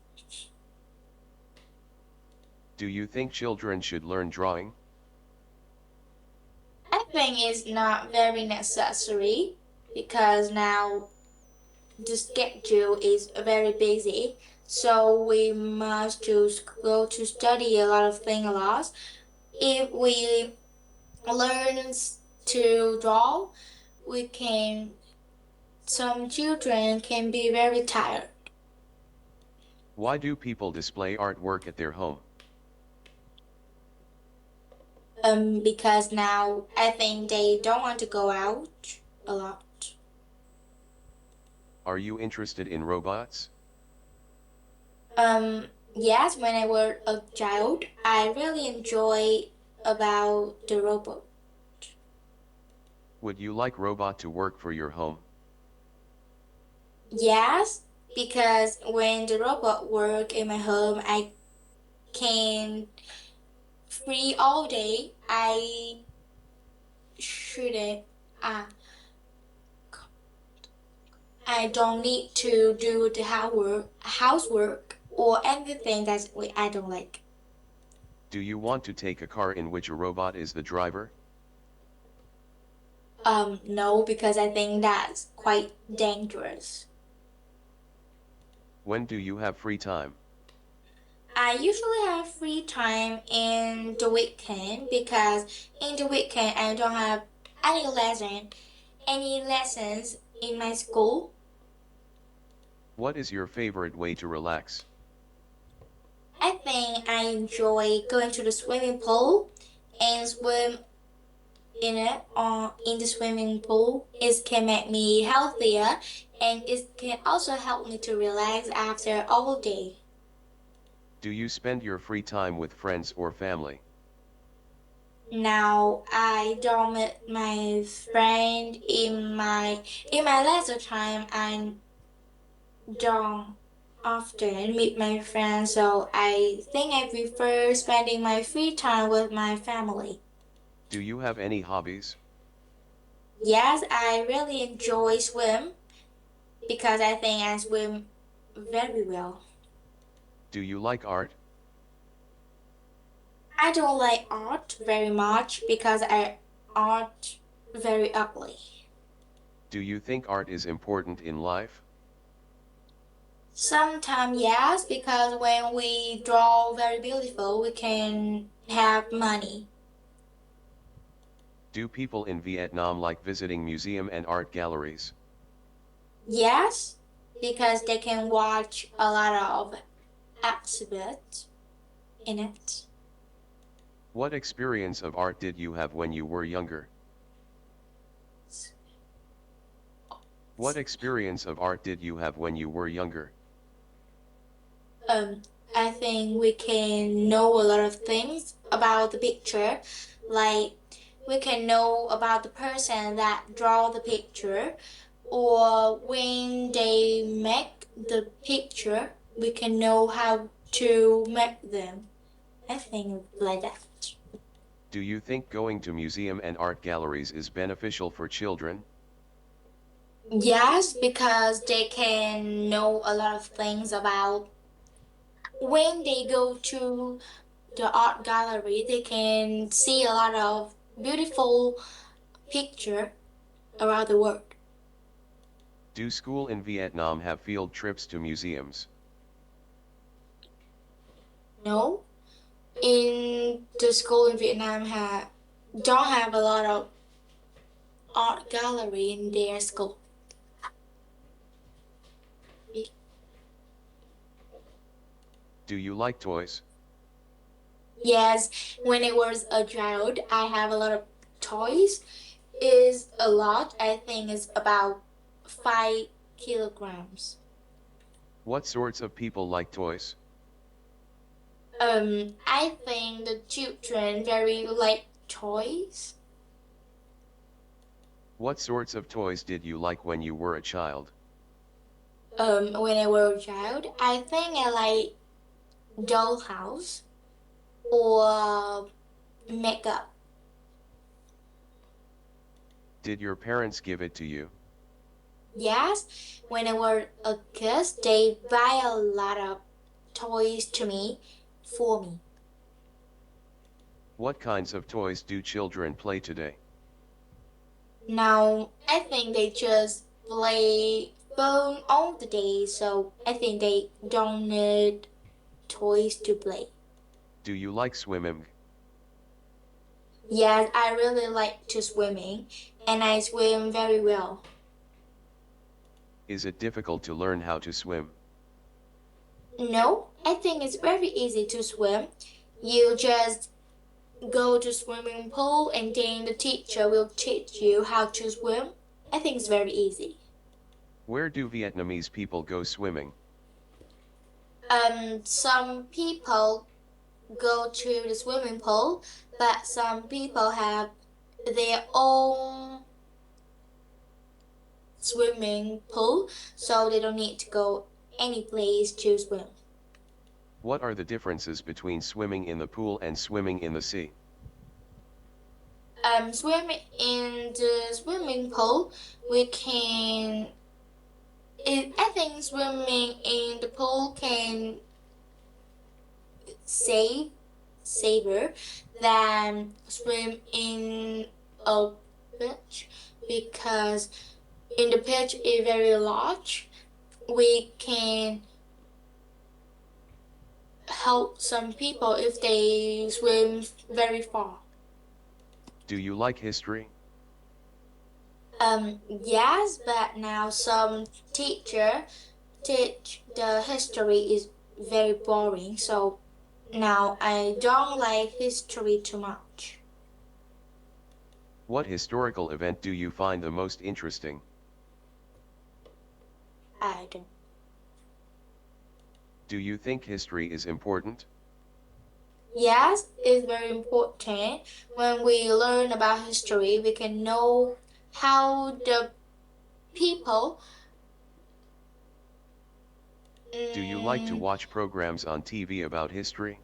Do you think children should learn drawing? I think it's not very necessary because now the schedule is very busy, so we must just go to study a lot of things a lot. If we learn to draw, we can. Some children can be very tired. Why do people display artwork at their home? Because now I think they don't want to go out a lot. Are you interested in robots? Yes, when I was a child, I really enjoy about the robot. Would you like robot to work for your home? Yes, because when the robot work in my home, I can free all day. I shouldn't. Uh, I don't need to do the housework or anything that I don't like. Do you want to take a car in which a robot is the driver? No, because I think that's quite dangerous. When do you have free time? I usually have free time in the weekend because in the weekend I don't have any lessons in my school. What is your favorite way to relax? I think I enjoy going to the swimming pool and swim in it or in the swimming pool. It can make me healthier and it can also help me to relax after all day. Do you spend your free time with friends or family? Now I don't meet my friend in my leisure time. I don't often meet my friends, so I think I prefer spending my free time with my family. Do you have any hobbies? Yes, I really enjoy swim because I think I swim very well. Do you like art? I don't like art very much because I art very ugly. Do you think art is important in life? Sometimes yes, because when we draw very beautiful, we can have money. Do people in Vietnam like visiting museum and art galleries? Yes, because they can watch a lot of exhibits in it. What experience of art did you have when you were younger? What experience of art did you have when you were younger? Um, I think we can know a lot of things about the picture, like we can know about the person that draw the picture, or when they make the picture, we can know how to make them. I think like that. Do you think going to museum and art galleries is beneficial for children? Yes, because they can know a lot of things about when they go to the art gallery, they can see a lot of beautiful picture around the world. Do school in Vietnam have field trips to museums? No, in the school in Vietnam don't have a lot of art gallery in their school. Do you like toys? Yes, when I was a child, I have a lot of toys. Is a lot. I think it's about 5 kilograms. What sorts of people like toys? I think the children very like toys. What sorts of toys did you like when you were a child? When I was a child, I think I like dollhouse or makeup. Did your parents give it to you? Yes, when I was a kid, they buy a lot of toys to me for me. What kinds of toys do children play today? Now, I think they just play phone all the day, so I think they don't need toys to play. Do you like swimming? Yes, I really like to swimming, and I swim very well. Is it difficult to learn how to swim? No, I think it's very easy to swim. You just go to swimming pool and then the teacher will teach you how to swim. I think it's very easy. Where do Vietnamese people go swimming? Some people go to the swimming pool, but some people have their own swimming pool, so they don't need to go any place to swim. What are the differences between swimming in the pool and swimming in the sea? Swimming in the swimming pool, we can. I think swimming in the pool can save safer than swim in a beach because in the beach is very large. We can help some people if they swim very far. Do you like history? Yes, but now some teacher teach the history is very boring, so now I don't like history too much. What historical event do you find the most interesting? I don't. Do you think history is important? Yes, it's very important. When we learn about history, we can know how the people. Do you like to Mm, watch programs on TV about history?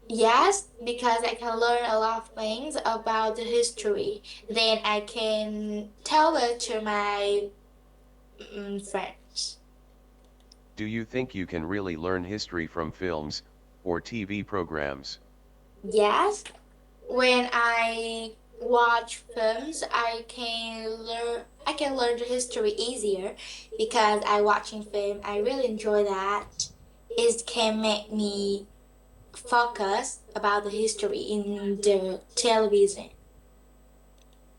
yes, because I can learn a lot of things about the history. Then I can tell it to my friends. Do you think you can really learn history from films or TV programs? Yes, when I watch films, I can learn the history easier because I watching film. I really enjoy that. It can make me focus about the history in the television.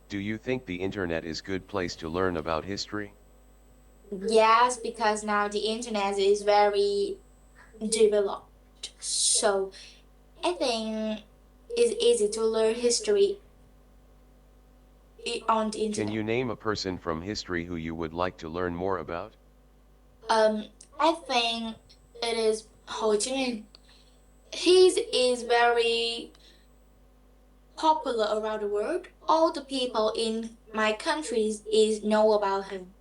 Do you think the internet is good place to learn about history? Yes, because now the internet is very developed. So I think it's easy to learn history on the Can internet. you name a person from history who you would like to learn more about? Um, I think it is Ho Chi Minh. He is very popular around the world. All the people in my countries is know about him.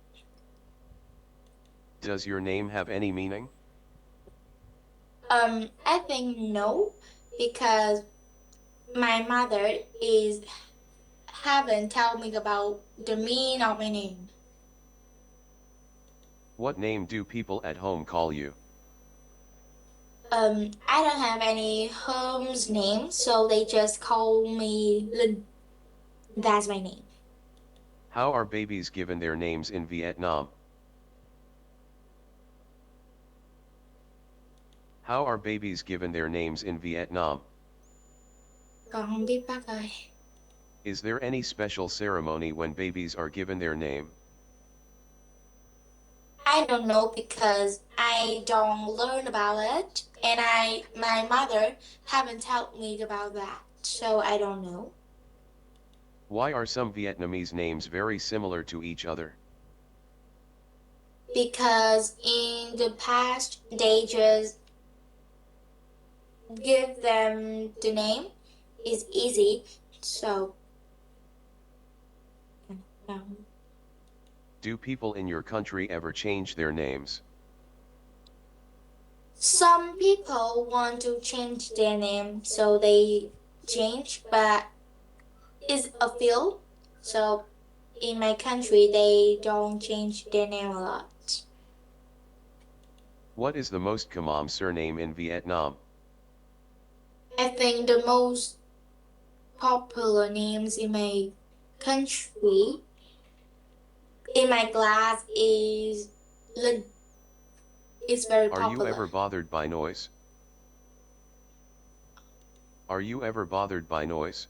Does your name have any meaning? I think no, because My mother is haven't told me about the meaning of my name. What name do people at home call you? I don't have any home's name, so they just call me Linh. That's my name. How are babies given their names in Vietnam? How are babies given their names in Vietnam? Con không biết bác ơi. Is there any special ceremony when babies are given their name? I don't know because I don't learn about it, and my mother haven't told me about that, so I don't know. Why are some Vietnamese names very similar to each other? Because in the past they just give them the name is easy, so um, Do people in your country ever change their names? some people want to change their name, so they change, but it's a few. So in my country, they don't change their name a lot. What is the most common surname in Vietnam? I think the most popular names in my country, in my class, is Linh. It's very Are you popular. ever bothered by noise? Are you ever bothered by noise?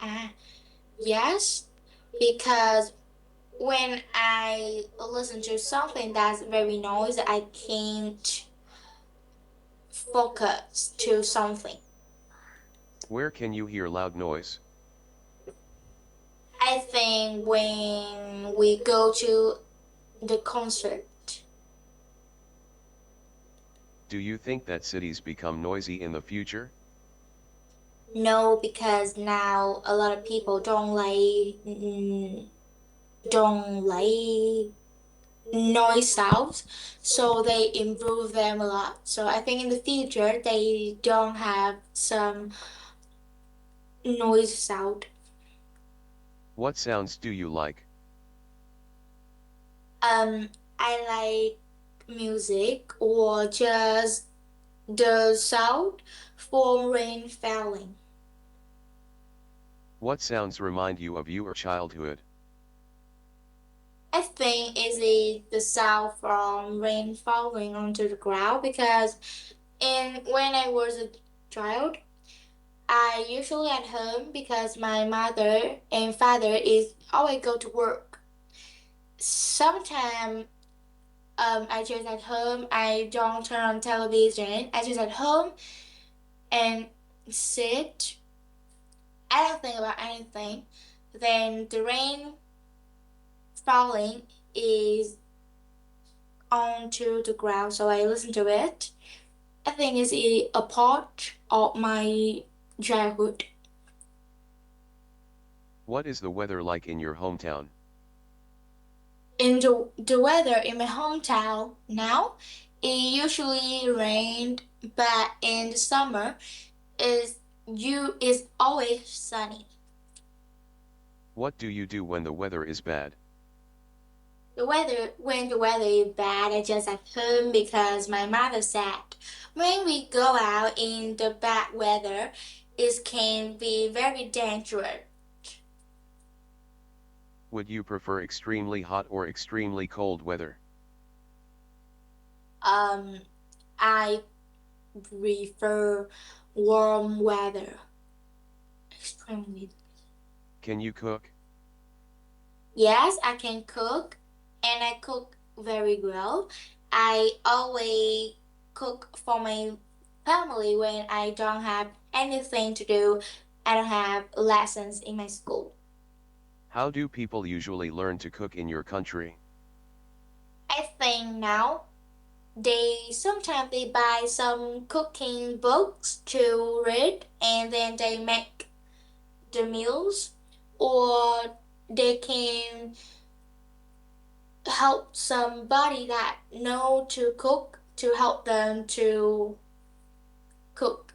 Ah, yes, because when I listen to something that's very noisy, I can't focus to something. Where can you hear loud noise? I think when we go to the concert, Do you think that cities become noisy in the future? no, because now a lot of people don't like noise sounds, so they improve them a lot. So I think in the future they don't have some noise sound. What sounds do you like? Um, I like music or just the sound from rain falling. What sounds remind you of your childhood? I think is it the sound from rain falling onto the ground because when I was a child, I usually at home because my mother and father is always go to work. Sometimes I just at home. I don't turn on television. I just at home and sit. I don't think about anything. Then the rain falling is onto the ground, so I listen to it. I think it's a part of my childhood. What is the weather like in your hometown? In the weather in my hometown now, it usually rained, but in the summer is always sunny. What do you do when the weather is bad? The weather when the weather is bad, I just at home because my mother said when we go out in the bad weather, it can be very dangerous. Would you prefer extremely hot or extremely cold weather? Um, I prefer warm weather. Extremely. Can you cook? Yes, I can cook, and I cook very well. I always cook for my family when I don't have anything to do. I don't have lessons in my school. How do people usually learn to cook in your country? I think now they buy some cooking books to read and then they make the meals, or they can help somebody that know to cook to help them to cook.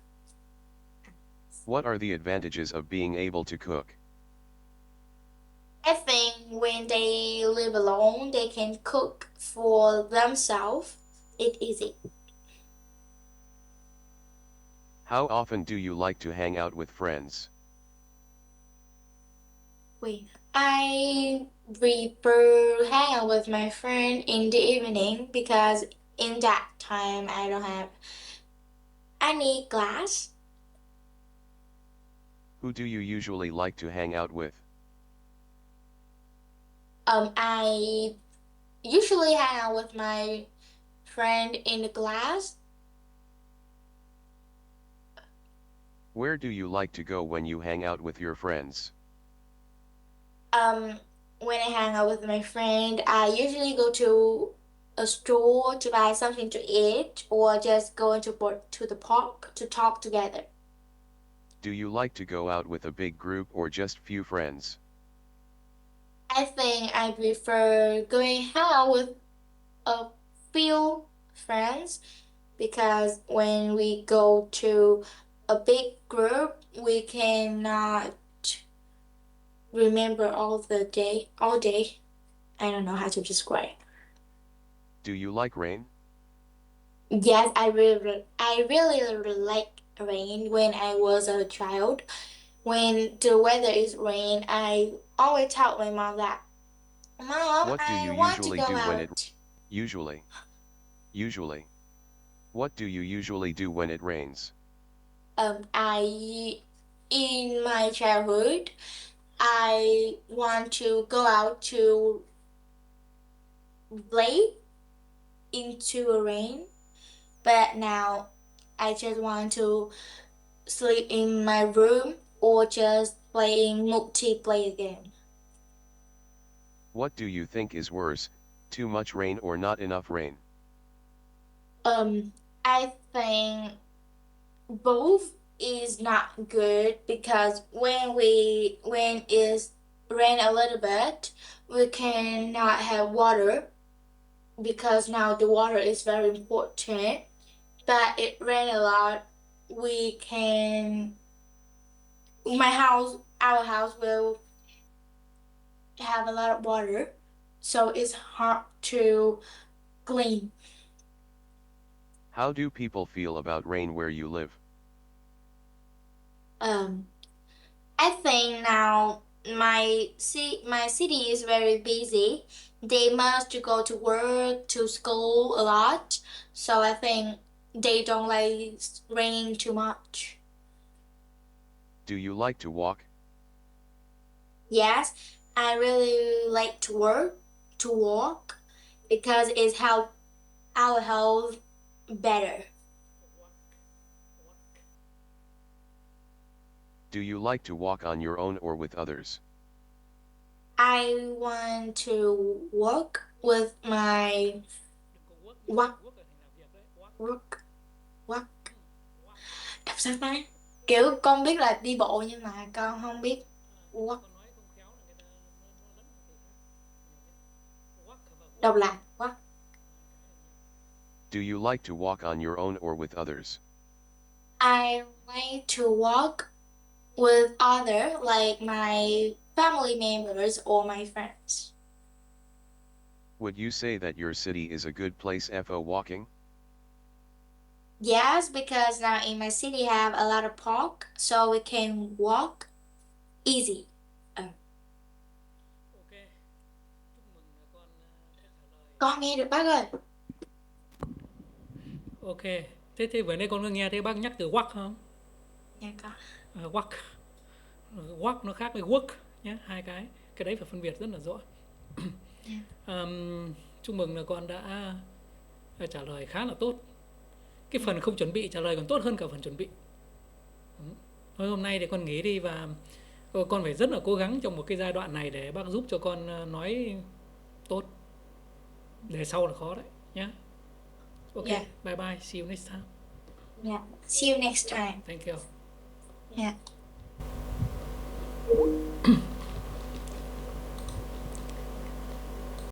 What are the advantages of being able to cook? I think when they live alone, they can cook for themselves. It's easy. How often do you like to hang out with friends? Wait, I prefer hang out with my friend in the evening because in that time I don't have any class. Who do you usually like to hang out with? I usually hang out with my friend in the class. Where do you like to go when you hang out with your friends? Um, when I hang out with my friend, I usually go to a store to buy something to eat or just go to the park to talk together. Do you like to go out with a big group or just few friends? I think I prefer going hang out with a few friends because when we go to a big group, we cannot remember all day. I don't know how to describe. Do you like rain? Yes, I really like rain when I was a child. When the weather is rain, I always tell my mom that, Mom, What do you I want to usually go do when it out. usually? Usually. What do you usually do when it rains? I in my childhood, I want to go out to play into a rain, but now I just want to sleep in my room or just playing multiplayer game. What do you think is worse, too much rain or not enough rain? Um, I think both is not good because when it's rain a little bit, we cannot have water because now the water is very important. But it rain a lot, we can our house will have a lot of water, so it's hard to clean. How do people feel about rain where you live? Um, I think now my city is very busy. They must go to work, to school a lot, so I think they don't like raining too much. Do you like to walk? Yes, I really like to walk, because it helps our health better. Do you like to walk on your own or with others? I want to walk with my walk walk walk. Đọc sao ta? Kiểu con biết là đi bộ nhưng mà con không biết walk. Đọc lại walk. Do you like to walk on your own or with others? I like to walk with other like my family members or my friends. Would you say that your city is a good place for walking? Yes, because now in my city have a lot of park, so we can walk easy. Ờ, con nghe được bác ơi. Ok, thế thì vừa nãy con có nghe thấy bác nhắc từ walk không? Dạ con. Walk, walk nó khác với work nhé, hai cái đấy phải phân biệt rất là rõ. Chúc mừng là con đã trả lời khá là tốt. Cái phần không chuẩn bị trả lời còn tốt hơn cả phần chuẩn bị. Thôi hôm nay thì con nghỉ đi, và con phải rất là cố gắng trong một cái giai đoạn này để bác giúp cho con nói tốt. Để sau là khó đấy nhé. Ok, Yeah. bye bye, see you next time. Yeah. See you next time. Thank you. Yeah.